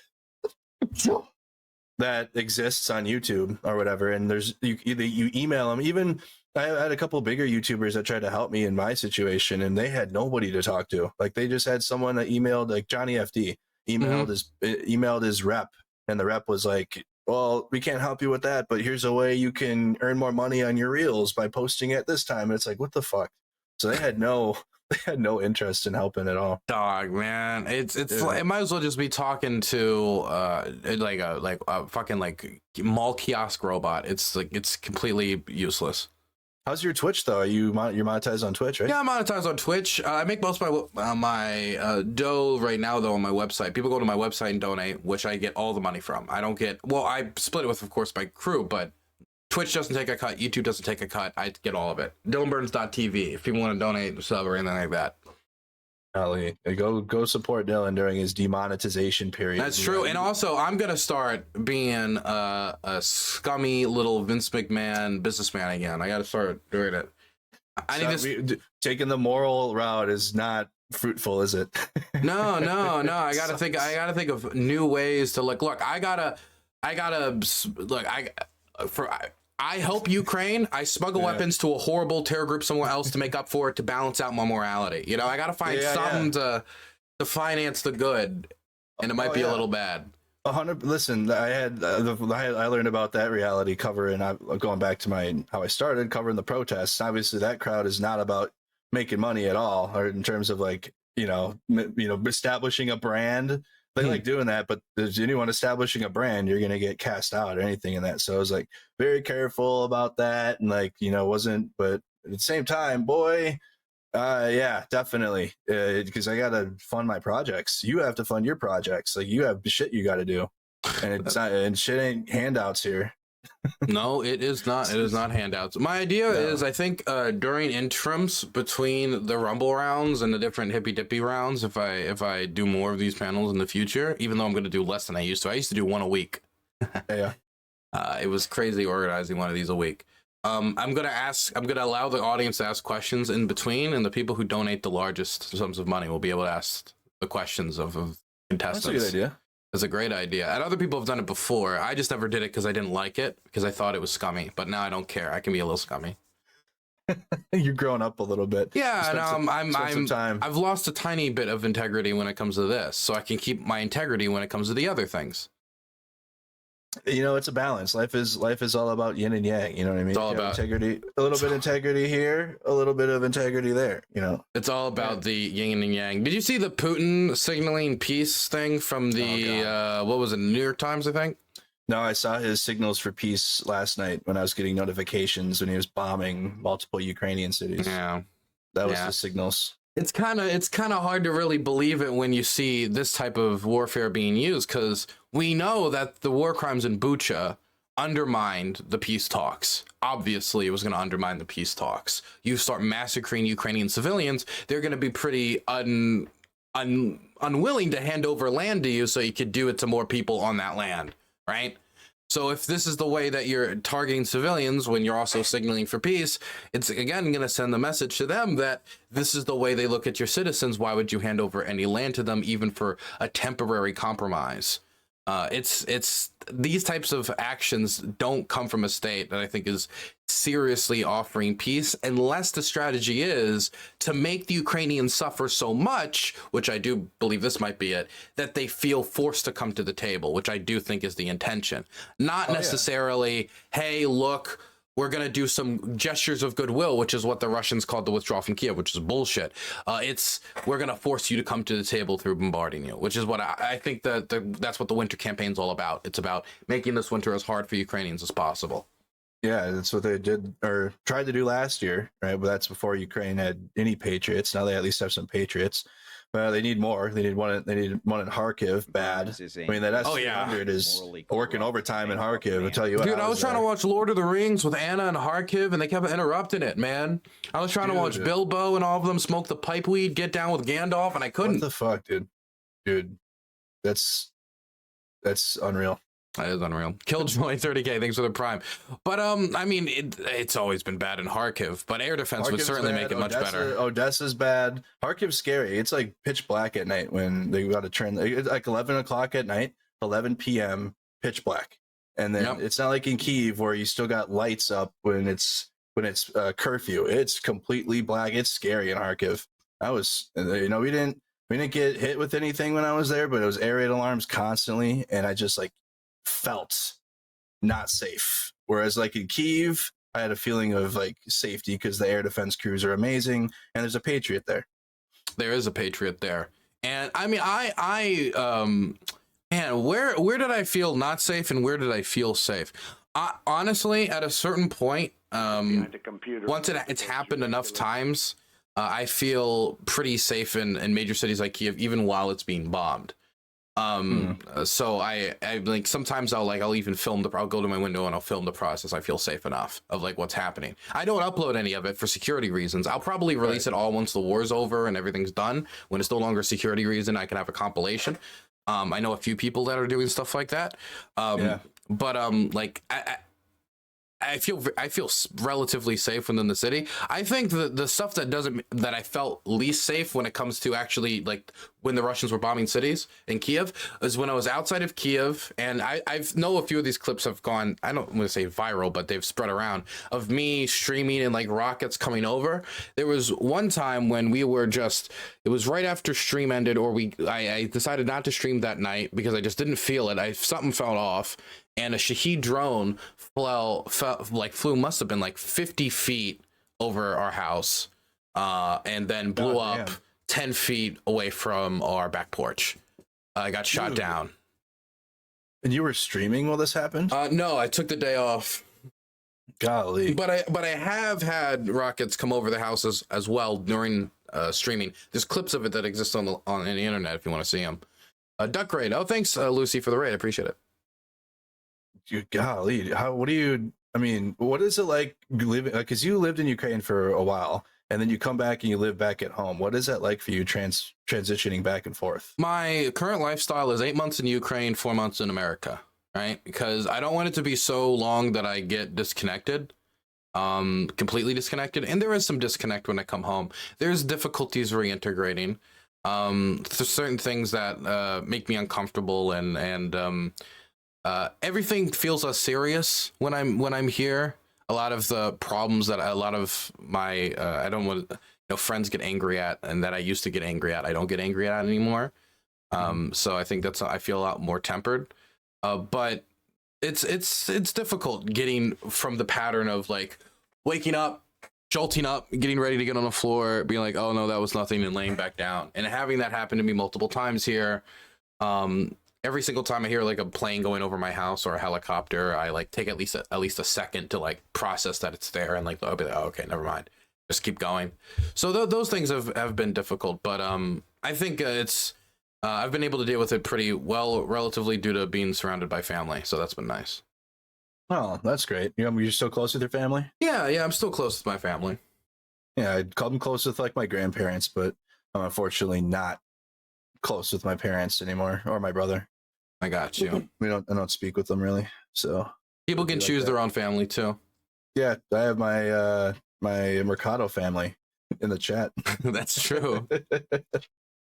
that exists on YouTube or whatever, and you email them. Even I had a couple bigger YouTubers that tried to help me in my situation, and they had nobody to talk to. Like they just had someone that emailed, like Johnny FD emailed his rep, and the rep was like, "Well, we can't help you with that, but here's a way you can earn more money on your reels by posting at this time." And it's like, what the fuck? So they had no interest in helping at all.
Dog, man, it might as well just be talking to like a fucking like mall kiosk robot. It's like it's completely useless.
How's your Twitch though? You're monetized on Twitch, right?
Yeah, I'm monetized on Twitch. I make most of my dough right now though on my website. People go to my website and donate, which I get all the money from. I don't get, well, I split it with, of course, my crew, but Twitch doesn't take a cut. YouTube doesn't take a cut. I get all of it. DylanBurns.tv if people want to donate, sub, or anything like that.
Golly, go support Dylan during his demonetization period.
That's true. And also, I'm going to start being a scummy little Vince McMahon businessman again. I got to start doing it.
Taking the moral route is not fruitful, is it?
No. I got to think of new ways to look. I help Ukraine. I smuggle weapons to a horrible terror group somewhere else to make up for it, to balance out my morality. You know, I got to find something to finance the good, and it might be a little bad.
100. Listen, I learned about that reality cover, and I'm going back to how I started covering the protests. Obviously, that crowd is not about making money at all, or in terms of like establishing a brand. They like doing that, but if anyone establishing a brand, you're gonna get cast out or anything in that. So I was like very careful about that, and but at the same time, boy, Yeah, definitely. Because I gotta fund my projects. You have to fund your projects. Like you have shit you got to do, and it's not, and shit ain't handouts here.
No, it is not. It is not handouts. My idea is, I think during interims between the Rumble rounds and the different hippy dippy rounds, if I do more of these panels in the future, even though I'm going to do less than I used to do one a week.
Yeah.
It was crazy organizing one of these a week. I'm gonna allow the audience to ask questions in between, and the people who donate the largest sums of money will be able to ask the questions of contestants.
That's a good idea.
It's a great idea. And other people have done it before. I just never did it because I didn't like it, because I thought it was scummy. But now I don't care. I can be a little scummy.
You're growing up a little bit.
Yeah, and I've lost a tiny bit of integrity when it comes to this, so I can keep my integrity when it comes to the other things.
You know, it's a balance. Life is all about yin and yang. You know what I mean?
It's all about
integrity. A little bit integrity here, a little bit of integrity there. You know,
it's all about the yin and yang. Did you see the Putin signaling peace thing from the what was it, New York Times? I think.
No, I saw his signals for peace last night when I was getting notifications when he was bombing multiple Ukrainian cities.
Yeah,
that was the signals.
It's kind of hard to really believe it when you see this type of warfare being used, because we know that the war crimes in Bucha undermined the peace talks. Obviously, it was going to undermine the peace talks. You start massacring Ukrainian civilians, they're going to be pretty unwilling to hand over land to you so you could do it to more people on that land, right? So if this is the way that you're targeting civilians when you're also signaling for peace, it's again going to send the message to them that this is the way they look at your citizens. Why would you hand over any land to them, even for a temporary compromise? It's these types of actions don't come from a state that I think is seriously offering peace, unless the strategy is to make the Ukrainians suffer so much, which I do believe this might be it, that they feel forced to come to the table, which I do think is the intention. Not necessarily, hey, look, we're going to do some gestures of goodwill, which is what the Russians called the withdrawal from Kiev, which is bullshit. It's we're going to force you to come to the table through bombarding you, which is what I think that's what the winter campaign is all about. It's about making this winter as hard for Ukrainians as possible.
Yeah, that's what they did or tried to do last year, right? But that's before Ukraine had any patriots. Now they at least have some patriots. Well, they need more. They need one. They need one in Kharkiv bad. I mean, that S-300 is working overtime in Kharkiv. I'll tell you what.
Dude, I was trying to watch Lord of the Rings with Anna and Kharkiv, and they kept interrupting it, man. I was trying to watch Bilbo and all of them smoke the pipe weed, get down with Gandalf, and I couldn't.
What the fuck, dude? Dude, that's unreal.
That is unreal. Killjoy 30K, thanks for the prime. But I mean, it's always been bad in Kharkiv, but air defense would certainly make it much better.
Odessa's bad. Kharkiv's scary. It's like pitch black at night when they got to turn. It's like 11 o'clock at night, 11 p.m. pitch black, and then it's not like in Kyiv where you still got lights up when it's curfew. It's completely black. It's scary in Kharkiv. We didn't get hit with anything when I was there, but it was air raid alarms constantly, and I just felt not safe. Whereas like in Kyiv, I had a feeling of safety because the air defense crews are amazing and there's a patriot there.
There is a patriot there. And I mean, man, where did I feel not safe and where did I feel safe? Honestly, at a certain point, once it's happened enough times, I feel pretty safe in major cities like Kyiv, even while it's being bombed. So I like sometimes I'll even film I'll go to my window and I'll film the process. I feel safe enough of what's happening. I don't upload any of it for security reasons. I'll probably release it all once the war's over and everything's done. When it's no longer a security reason, I can have a compilation. I know a few people that are doing stuff like that. But I feel relatively safe within the city. I think the stuff that I felt least safe when it comes to actually when the Russians were bombing cities in Kiev is when I was outside of Kiev, and I know a few of these clips have gone, I don't want to say viral, but they've spread around of me streaming and rockets coming over. There was one time when we were it was right after stream ended, or I decided not to stream that night because I just didn't feel it. Something fell off. And a Shahed drone flew must have been 50 feet over our house, and then blew up 10 feet away from our back porch. I got shot down.
And you were streaming while this happened?
No, I took the day off.
Golly.
But I have had rockets come over the houses as well during streaming. There's clips of it that exist on the internet if you want to see them. Duck raid. Oh, thanks, Lucy, for the raid. I appreciate it.
Golly, what do you? I mean, what is it like living? Because you lived in Ukraine for a while, and then you come back and you live back at home. What is that like for you transitioning back and forth?
My current lifestyle is 8 months in Ukraine, 4 months in America. Right, because I don't want it to be so long that I get disconnected, completely disconnected. And there is some disconnect when I come home. There's difficulties reintegrating. There's certain things that make me uncomfortable, and everything feels less serious when I'm here. A lot of the problems that a lot of my I don't want friends get angry at, and that I used to get angry at, I don't get angry at anymore. So I think I feel a lot more tempered. But it's difficult getting from the pattern of like waking up, jolting up, getting ready to get on the floor, being like, oh no, that was nothing, and laying back down. And having that happen to me multiple times here. Every single time I hear like a plane going over my house or a helicopter, I like take at least a second to like process that it's there, and like I'll be like, oh, okay, never mind, just keep going. So those things have been difficult, but I think it's. I've been able to deal with it pretty well, relatively, due to being surrounded by family. So that's been nice.
Oh, that's great. You're still close with your family?
Yeah, I'm still close with my family.
Yeah, I'd call them close with like my grandparents, but I'm unfortunately not close with my parents anymore, or my brother.
I got you.
I don't speak with them really. So
people can choose their own family too.
Yeah, I have my my Mercado family in the chat.
That's true.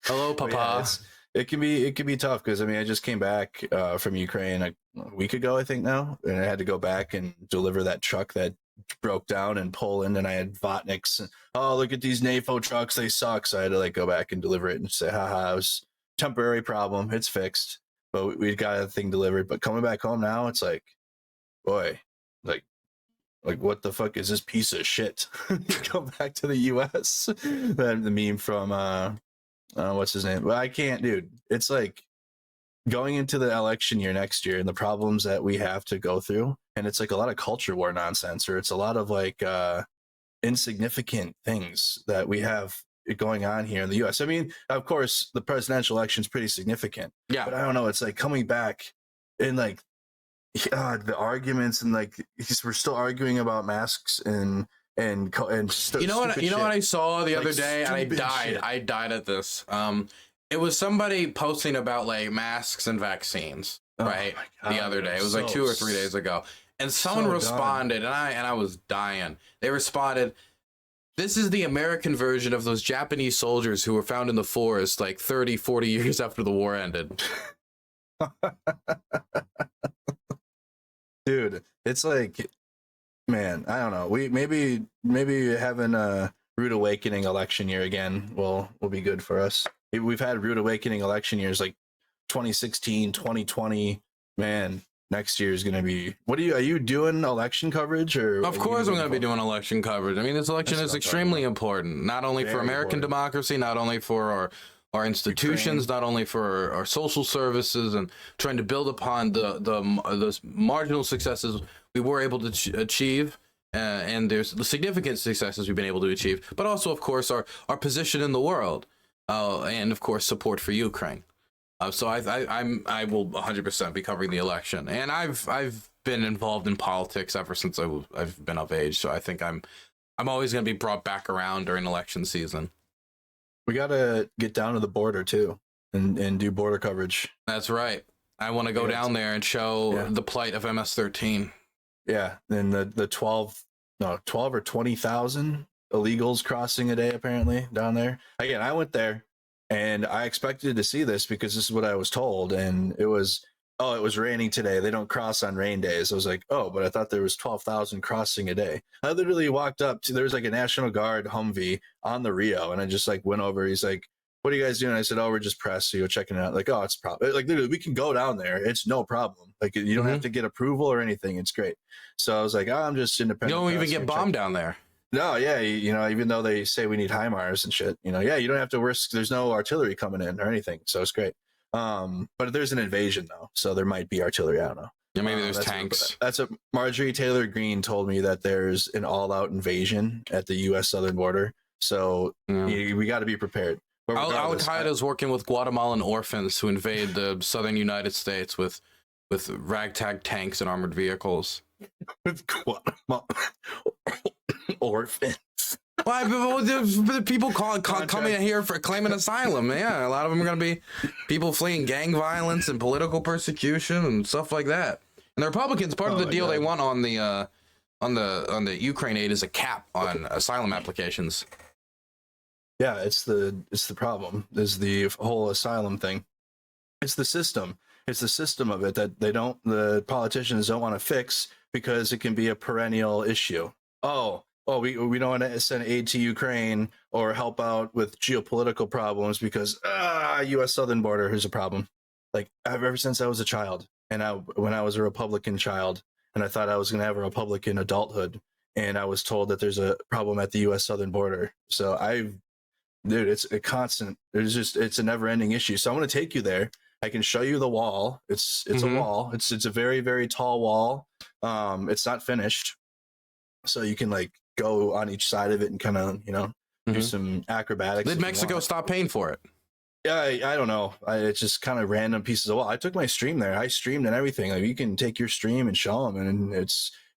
Hello, Papa.
Yeah, it can be tough because I mean I just came back from Ukraine a week ago, I think now, and I had to go back and deliver that truck that broke down in Poland, and I had Votniks. And, oh, look at these NAFO trucks, they suck. So I had to like go back and deliver it and say, haha, it was a temporary problem, it's fixed, but we got the thing delivered. But coming back home now, it's like, boy, like what the fuck is this piece of shit? Come back to the US. That the meme from what's his name? Well, I can't, dude. It's like going into the election year next year and the problems that we have to go through. And it's like a lot of culture war nonsense, or it's a lot of like insignificant things that we have going on here in the US. I mean, of course, the presidential election is pretty significant.
Yeah.
But I don't know. It's like coming back in like the arguments, and like we're still arguing about masks and
you know what I saw the other day, and I died at this. It was somebody posting about like masks and vaccines, right? The other day, it was like 2 or 3 days ago, and someone responded, and I was dying. They responded, "This is the American version of those Japanese soldiers who were found in the forest like 30, 40 years after the war ended."
Dude, it's like, man, I don't know. We maybe having a rude awakening election year again will be good for us. We've had rude awakening election years like 2016, 2020. Man, next year is going to be. Are you doing election coverage, or?
Of course, I'm going to be doing election coverage. I mean, this election is extremely important, not only for American democracy, not only for our institutions, not only for our social services, and trying to build upon the marginal successes we were able to achieve, and there's the significant successes we've been able to achieve, but also, of course, our position in the world, and of course, support for Ukraine. So I will 100% be covering the election, and I've been involved in politics ever since I've been of age. So I think I'm always going to be brought back around during election season.
We got to get down to the border too and do border coverage.
That's right. I want to go down there and show the plight of MS-13.
Yeah, and the 12 or 20,000 illegals crossing a day apparently down there. Again, I went there and I expected to see this because this is what I was told, and it was raining today. They don't cross on rain days. I was like, oh, but I thought there was 12,000 crossing a day. I literally walked up to, there was like a National Guard Humvee on the Rio, and I just like went over. He's like, what are you guys doing? I said, oh, we're just press. So you're checking it out. Like, oh, it's probably like literally we can go down there. It's no problem. Like you don't have to get approval or anything. It's great. So I was like, oh, I'm just independent.
You don't even get bombed down there.
No, yeah, even though they say we need HIMARS and shit, you don't have to risk. There's no artillery coming in or anything, so it's great. But there's an invasion though, so there might be artillery. I don't know.
Yeah, maybe there's tanks.
That's what Marjorie Taylor Greene told me, that there's an all-out invasion at the U.S. southern border. So we got to be prepared.
Al Qaeda is working with Guatemalan orphans to invade the southern United States with ragtag tanks and armored vehicles.
With Guatemalan orphans.
Why? The people coming in here for claiming asylum. Yeah, a lot of them are going to be people fleeing gang violence and political persecution and stuff like that. And the Republicans, part of the deal they want on the Ukraine aid is a cap on asylum applications.
Yeah, it's the problem. Is the whole asylum thing. It's the system. It's the system of it that the politicians don't want to fix, because it can be a perennial issue. We don't want to send aid to Ukraine or help out with geopolitical problems because U.S. southern border is a problem. Like, ever since I was a child, and when I was a Republican child, and I thought I was going to have a Republican adulthood, and I was told that there's a problem at the U.S. southern border. So it's a constant. It's a never-ending issue. So I'm going to take you there. I can show you the wall. It's a wall. It's a very, very tall wall. It's not finished, so you can like go on each side of it and kind of do some acrobatics.
Did Mexico stop paying for it?
Yeah, I don't know. It's just kind of random pieces of wall. I took my stream there. I streamed and everything. Like, you can take your stream and show them, and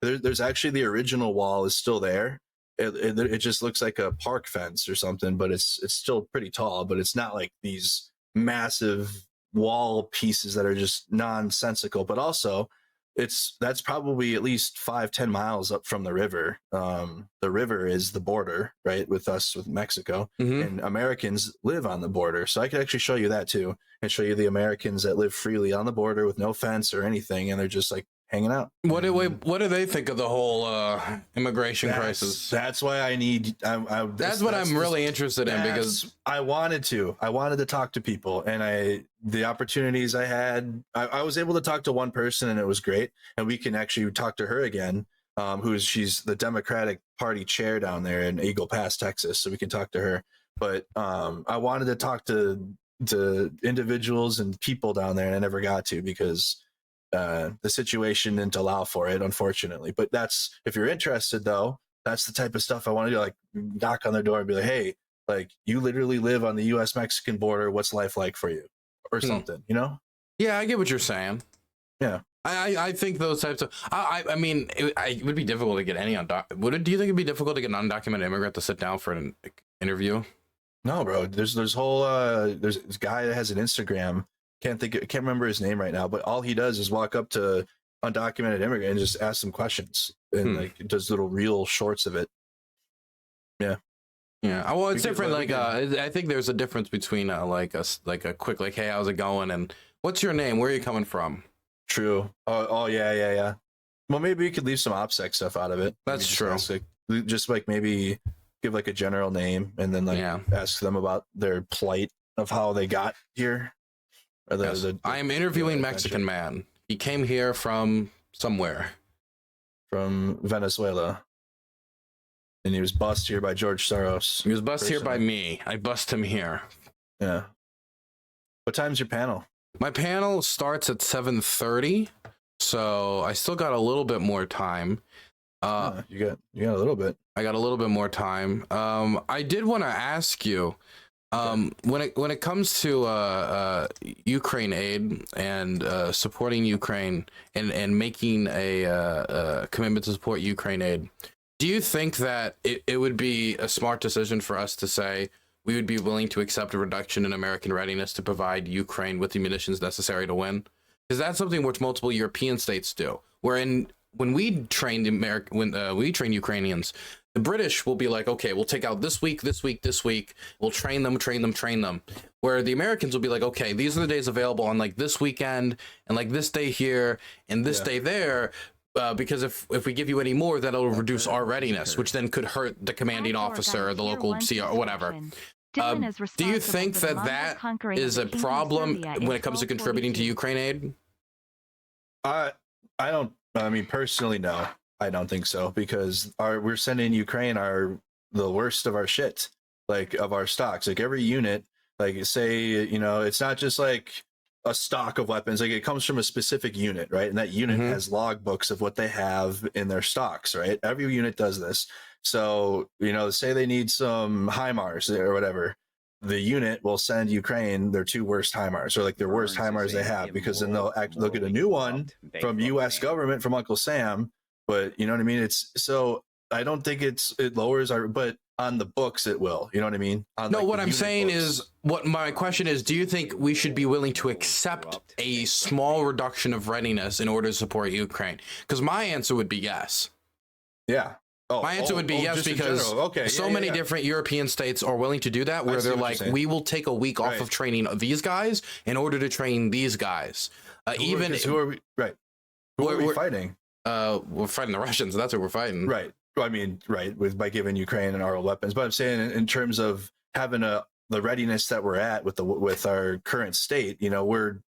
there's actually the original wall is still there. It just looks like a park fence or something, but it's still pretty tall. But it's not like these massive wall pieces that are just nonsensical. But also, that's probably at least 5-10 miles up from the river. The river is the border, right, with Mexico, and Americans live on the border. So I could actually show you that too, and show you the Americans that live freely on the border with no fence or anything, and they're just like hanging out.
What do they think of the whole immigration crisis?
That's why I need.
That's what I'm really interested in, because
I wanted to talk to people, and the opportunities I had, I was able to talk to one person, and it was great. And we can actually talk to her again. She's the Democratic Party chair down there in Eagle Pass, Texas, so we can talk to her. But I wanted to talk to individuals and people down there, and I never got to, because the situation didn't allow for it, unfortunately. But if you're interested, though, that's the type of stuff I want to do. Like, knock on their door and be like, hey, like, you literally live on the U.S. Mexican border. What's life like for you? Or something, Yeah,
I get what you're saying.
Yeah.
I think those types of, I mean, it would be difficult to get any do you think it'd be difficult to get an undocumented immigrant to sit down for an interview?
No, bro. There's this guy that has an Instagram. Can't remember his name right now, but all he does is walk up to undocumented immigrant and just ask them questions, and like does little reel shorts of it. Yeah.
Yeah. Well, it's different. Like, I think there's a difference between a quick, like, hey, how's it going? And what's your name? Where are you coming from?
True. Oh, yeah. Well, maybe we could leave some OPSEC stuff out of it.
That's true.
Just like maybe give like a general name, and then ask them about their plight of how they got here.
I am interviewing Mexican man. He came here from somewhere.
From Venezuela. And he was bussed here by George Soros.
He was bussed here by me. I bussed him here.
Yeah. What time's your panel?
My panel starts at 7:30, so I still got a little bit more time.
You got a little bit.
I got a little bit more time. I did want to ask you, when it comes to Ukraine aid and supporting Ukraine and making a commitment to support Ukraine aid, do you think that it would be a smart decision for us to say we would be willing to accept a reduction in American readiness to provide Ukraine with the munitions necessary to win? Because that's something which multiple European states do. When we train Ukrainians, the British will be like, okay, we'll take out this week. We'll train them. Where the Americans will be like, okay, these are the days available on like this weekend and like this day here and this day there. Because if we give you any more, that'll reduce our readiness, which then could hurt the commanding officer, the local CR, or whatever. Do you think that is a problem when it comes to contributing to Ukraine aid?
I mean, personally, no, I don't think so, because we're sending Ukraine the worst of our shit, like of our stocks, like every unit, like say, it's not just like a stock of weapons. Like it comes from a specific unit, right? And that unit has logbooks of what they have in their stocks, right? Every unit does this. So, say they need some HIMARS or whatever. The unit will send Ukraine their 2 worst HIMARS, or like their worst HIMARS they have, because then they'll get a new one from U.S. government, from Uncle Sam. But you know what I mean? It's so I don't think it lowers our, but on the books it will. You know what I mean?
No, what I'm saying is, what my question is, do you think we should be willing to accept a small reduction of readiness in order to support Ukraine? Because my answer would be yes.
Yeah.
My answer would be yes, because so many different European states are willing to do that, where they're like, we will take a week off of training these guys in order to train these guys.
Who are we? Right. Who are we fighting?
We're fighting the Russians. That's what we're fighting.
Right. I mean, right. By giving Ukraine and our weapons, but I'm saying in terms of having the readiness that we're at with our current state, we're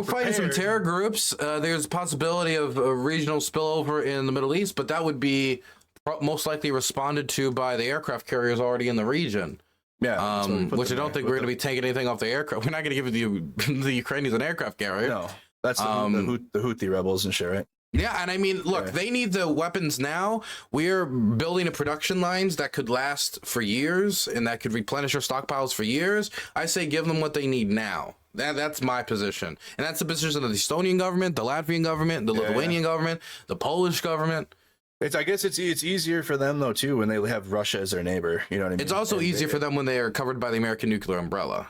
fighting some terror groups. There's a possibility of a regional spillover in the Middle East, but that would be most likely responded to by the aircraft carriers already in the region.
Yeah,
which I don't think we're going to be taking anything off the aircraft. We're not going to give the Ukrainians an aircraft carrier.
No, that's the Houthi rebels and shit, right?
Yeah, and I mean, look, they need the weapons now. We're building a production lines that could last for years and that could replenish our stockpiles for years. I say give them what they need now. That's my position. And that's the position of the Estonian government, the Latvian government, the Lithuanian government, the Polish government.
I guess it's easier for them though too when they have Russia as their neighbor. You know what I mean?
It's also easier for them when they are covered by the American nuclear umbrella.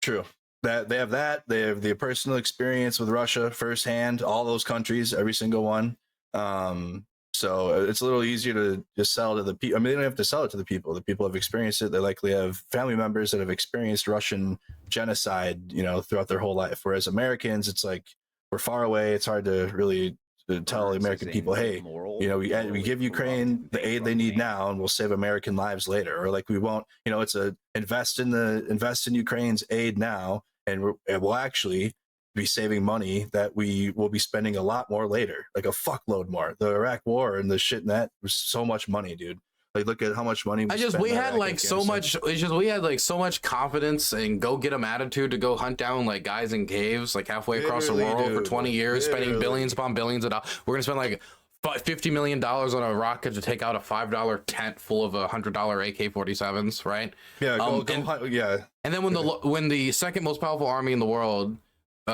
True. That they have the personal experience with Russia firsthand. All those countries, every single one. So it's a little easier to just sell to the people. I mean, they don't have to sell it to the people. The people have experienced it. They likely have family members that have experienced Russian genocide, throughout their whole life. Whereas Americans, it's like we're far away. It's hard to really to tell the American people, hey, we give Ukraine the aid they need now, and we'll save American lives later. Or like we won't, it's a invest in Ukraine's aid now, and we'll actually be saving money that we will be spending a lot more later, like a fuckload more. The Iraq War and the shit in that was so much money, dude. Like, look at how much money
we had so much confidence and go get them attitude to go hunt down like guys in caves like halfway across the world for 20 years, spending billions upon billions of dollars. We're gonna spend like $50 million on a rocket to take out a $5 tent full of $100 AK-47s, right?
Yeah,
and then when the second most powerful army in the world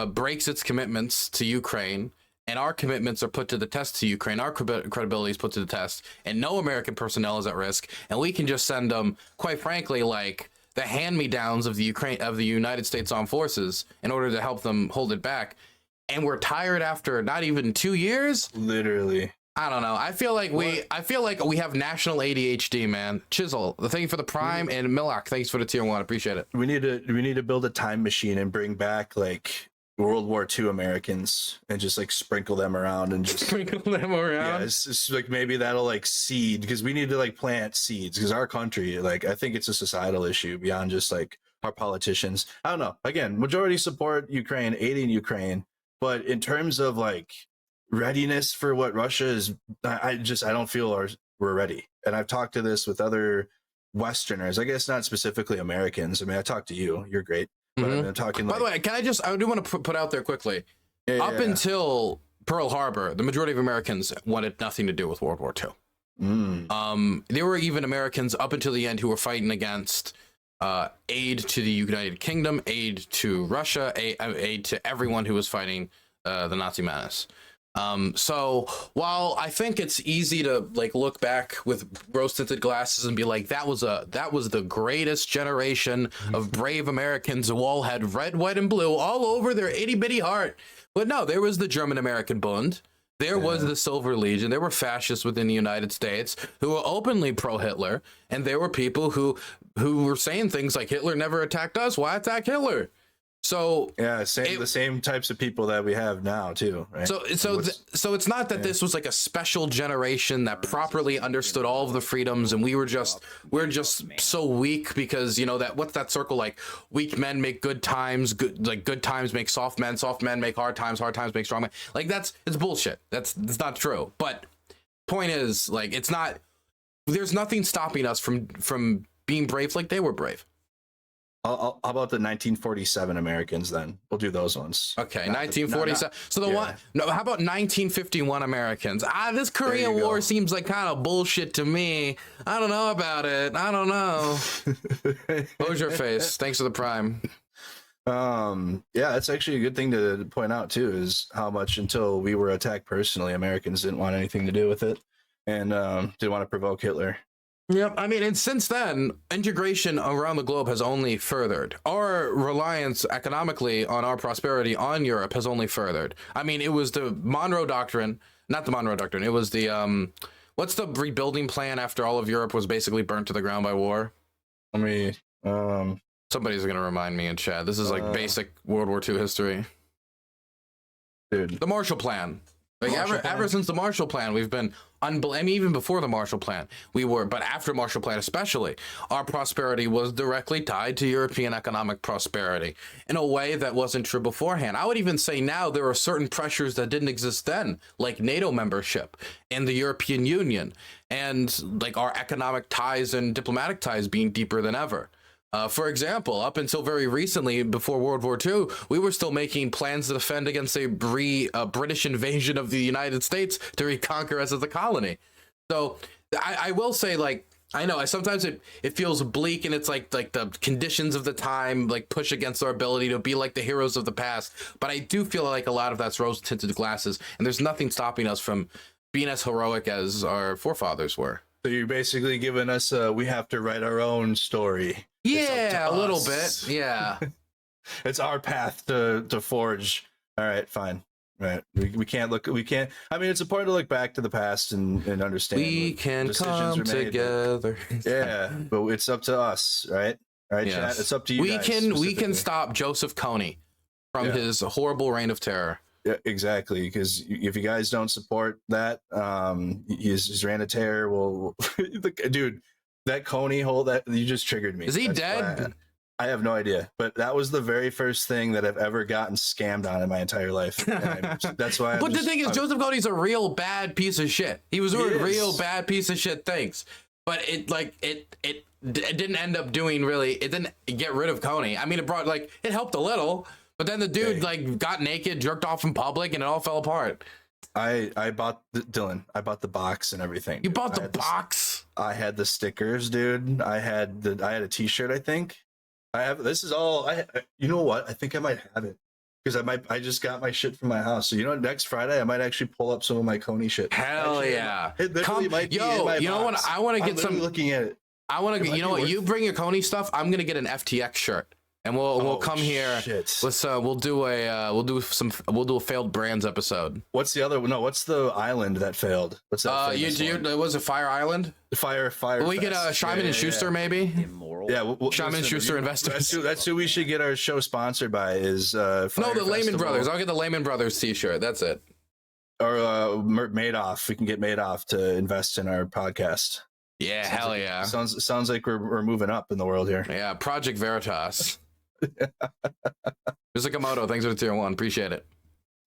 breaks its commitments to Ukraine, and our commitments are put to the test to Ukraine, our credibility is put to the test, and no American personnel is at risk, and we can just send them, quite frankly, like the hand-me-downs of the United States Armed Forces in order to help them hold it back, and we're tired after not even 2 years.
Literally.
I don't know. I feel like we have national ADHD, man. Chisel, thank you for the Prime, and Milak, thanks for the tier 1. Appreciate it.
We need to build a time machine and bring back like World War II Americans and just like sprinkle them around and just
sprinkle them around.
Yeah, it's like maybe that'll like seed, because we need to like plant seeds, because our country, like, I think it's a societal issue beyond just like our politicians. I don't know. Again, majority support Ukraine, aiding Ukraine, but in terms of like readiness for what Russia is, I don't feel we're ready. And I've talked to this with other Westerners, I guess not specifically Americans. I mean, I talked to you. You're great. But I'm talking.
By the way, I do want to put out there quickly. Until Pearl Harbor, the majority of Americans wanted nothing to do with World War II. There were even Americans up until the end who were fighting against aid to the United Kingdom, aid to Russia, aid to everyone who was fighting the Nazi menace. So while I think it's easy to like look back with rose-tinted glasses and be like, that was the greatest generation of brave Americans who all had red, white, and blue all over their itty-bitty heart. But no, there was the German-American Bund. There was the Silver Legion. There were fascists within the United States who were openly pro-Hitler. And there were people who were saying things like, Hitler never attacked us. Why attack Hitler? So
yeah, the same types of people that we have now too, right?
So it's not that this was like a special generation that properly understood all of the freedoms, and we're just so weak because what's that circle, like weak men make good times, good times make soft men make hard times make strong men. Like it's bullshit. That's not true. But point is, like, there's nothing stopping us from being brave like they were brave.
How about the 1947 Americans then? We'll do those ones.
Okay, 1947. So the one. No, how about 1951 Americans? This Korean War seems like kind of bullshit to me. I don't know about it. I don't know. Close your face. Thanks for the prime.
Yeah, that's actually a good thing to point out too, is how much until we were attacked personally, Americans didn't want anything to do with it, and didn't want to provoke Hitler.
Yep. I mean, and since then, integration around the globe has only furthered. Our reliance economically on our prosperity on Europe has only furthered. I mean, it was the Monroe Doctrine, not the Monroe Doctrine. It was the, what's the rebuilding plan after all of Europe was basically burnt to the ground by war?
Let me,
somebody's going to remind me in chat. This is like basic World War II history.
Dude.
The Marshall Plan. Like ever since the Marshall Plan, we've been I mean, even before the Marshall Plan, we were, but after Marshall Plan especially, our prosperity was directly tied to European economic prosperity in a way that wasn't true beforehand. I would even say now there are certain pressures that didn't exist then, like NATO membership and the European Union, and like our economic ties and diplomatic ties being deeper than ever. For example, up until very recently, before World War II, we were still making plans to defend against a British invasion of the United States to reconquer us as a colony. So I will say, like, I know sometimes it feels bleak, and it's like the conditions of the time like push against our ability to be like the heroes of the past. But I do feel like a lot of that's rose-tinted glasses, and there's nothing stopping us from being as heroic as our forefathers were.
So you're basically giving us we have to write our own story.
Yeah, a little bit. Yeah.
It's our path to forge. All right, fine. Right. We can't I mean, it's important to look back to the past and understand.
We can come together.
Yeah, but it's up to us, right? All right, yes. Chat, it's up to you.
We can stop Joseph Kony from his horrible reign of terror.
Yeah, exactly. Because if you guys don't support that, his reign of terror will, dude. That Kony hole that you just triggered me.
Is he dead?
I have no idea, but that was the very first thing that I've ever gotten scammed on in my entire life. That's why.
But the thing is, Joseph Kony's a real bad piece of shit. He was doing real bad piece of shit things, but it didn't end up doing really. It didn't get rid of Kony. I mean, it helped a little, but then the dude got naked, jerked off in public, and it all fell apart.
I bought Dylan. I bought the box and everything.
You bought the box?
I had the stickers, dude. I had a T-shirt. I think I have. This is all. You know what? I think I might have it because I just got my shit from my house. So next Friday I might actually pull up some of my Kony shit.
Hell actually, yeah!
It literally might be in my box.
You know what? I want to get some.
Looking at it.
I want to. You know what? You bring your Kony stuff. I'm gonna get an FTX shirt. And we'll come here.
Shit.
Let's we'll do a failed brands episode.
What's the other? No, what's the island that failed? What's that?
Was it Fire Island?
Fire.
We get Scheinman and Schuster maybe.
Immoral.
Yeah,
Scheinman and Schuster investors.
That's who we should get our show sponsored by. Is
the Lehman Brothers. I'll get the Lehman Brothers T-shirt. That's it.
Or Madoff. We can get Madoff to invest in our podcast.
Yeah, hell yeah.
Sounds like we're moving up in the world here.
Yeah, Project Veritas. Mr. Komodo, thanks for the tier 1. Appreciate it.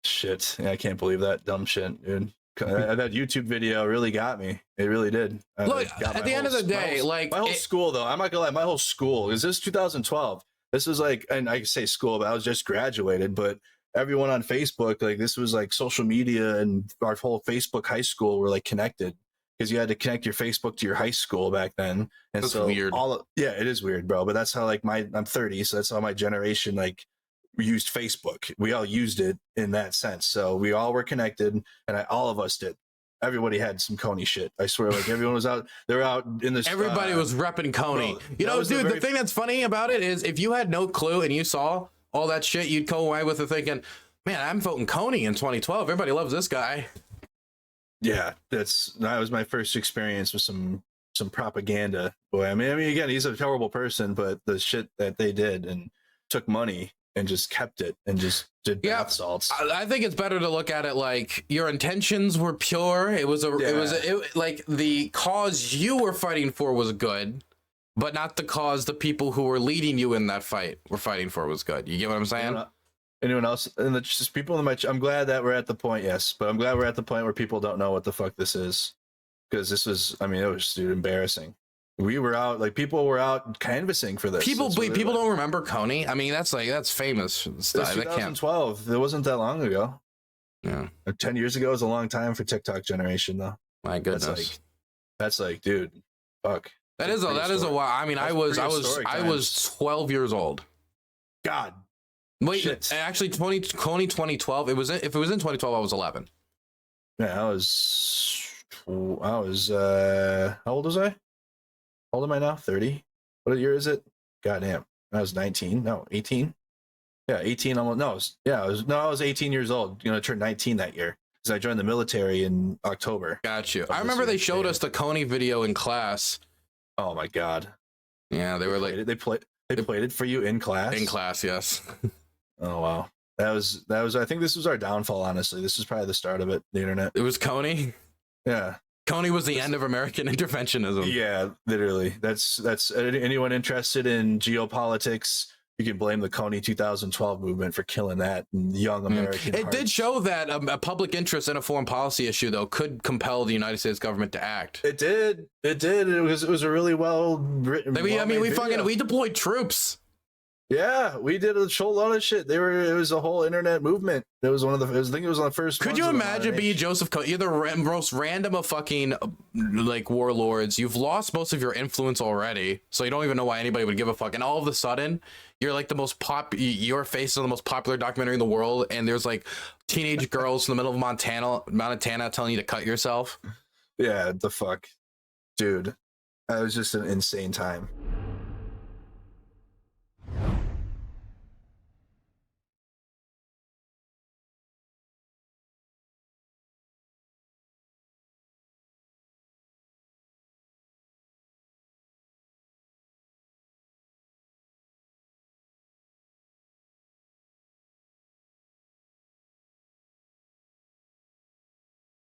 Shit. Yeah, I can't believe that dumb shit, dude. That YouTube video really got me. It really did.
Look, at the end of the day, my
whole school, though, I'm not gonna lie, my whole school, is this 2012? This was like, and I say school, but I was just graduated, but everyone on Facebook, like this was like social media, and our whole Facebook high school were like connected. Because you had to connect your Facebook to your high school back then, and
that's so weird.
It is weird, bro. But that's how I'm 30, so that's how my generation used Facebook. We all used it in that sense, so we all were connected, and all of us did. Everybody had some Kony shit. I swear, everyone was out. They're out in this.
Everybody was repping Kony. Bro, dude, the thing that's funny about it is if you had no clue and you saw all that shit, you'd go away with it thinking, "Man, I'm voting Kony in 2012. Everybody loves this guy."
Yeah, that was my first experience with some propaganda. Boy, I mean, again, he's a terrible person, but the shit that they did and took money and just kept it and just did bath salts.
I think it's better to look at it like your intentions were pure. It was like the cause you were fighting for was good, but not the cause the people who were leading you in that fight were fighting for was good. You get what I'm saying?
Anyone else? And just people in I'm glad that we're at the point, but I'm glad we're at the point where people don't know what the fuck this is, because this was, it was embarrassing. We were out, like people were out canvassing for this.
People don't remember Coney. I mean, that's famous stuff.
It was 2012. It wasn't that long ago.
Yeah.
10 years ago is a long time for TikTok generation, though.
My goodness.
That's like, dude, fuck.
That is a while. I mean, I was 12 years old.
God.
Wait,
shit.
Actually, 2012. If it was in 2012, I was 11.
Yeah, I was. How old was I? How old am I now? 30. What year is it? Goddamn. I was 19. No, 18. Yeah, 18. Almost. No, I was 18 years old. You know, I turned 19 that year because I joined the military in October.
Got you. I remember they showed us the Coney video in class.
Oh my God.
Yeah, they were like
they played it for you in class.
In class, yes.
Oh wow. That was. I think this was our downfall. Honestly, this was probably the start of it. The internet.
It was Coney.
Yeah.
Coney was the end of American interventionism.
Yeah, literally. That's anyone interested in geopolitics. You can blame the Coney 2012 movement for killing that young American.
It did show that a public interest in a foreign policy issue, though, could compel the United States government to act.
It did. It was a really well written.
We deployed troops.
Yeah, we did a whole lot of shit. It was a whole internet movement. It was one of the. I think it was on the first.
Could you imagine being Joseph Coney? You're the most random of fucking like warlords. You've lost most of your influence already, so you don't even know why anybody would give a fuck. And all of a sudden, you're like the most your face is on the most popular documentary in the world, and there's like teenage girls in the middle of Montana telling you to cut yourself.
Yeah, the fuck, dude. That was just an insane time.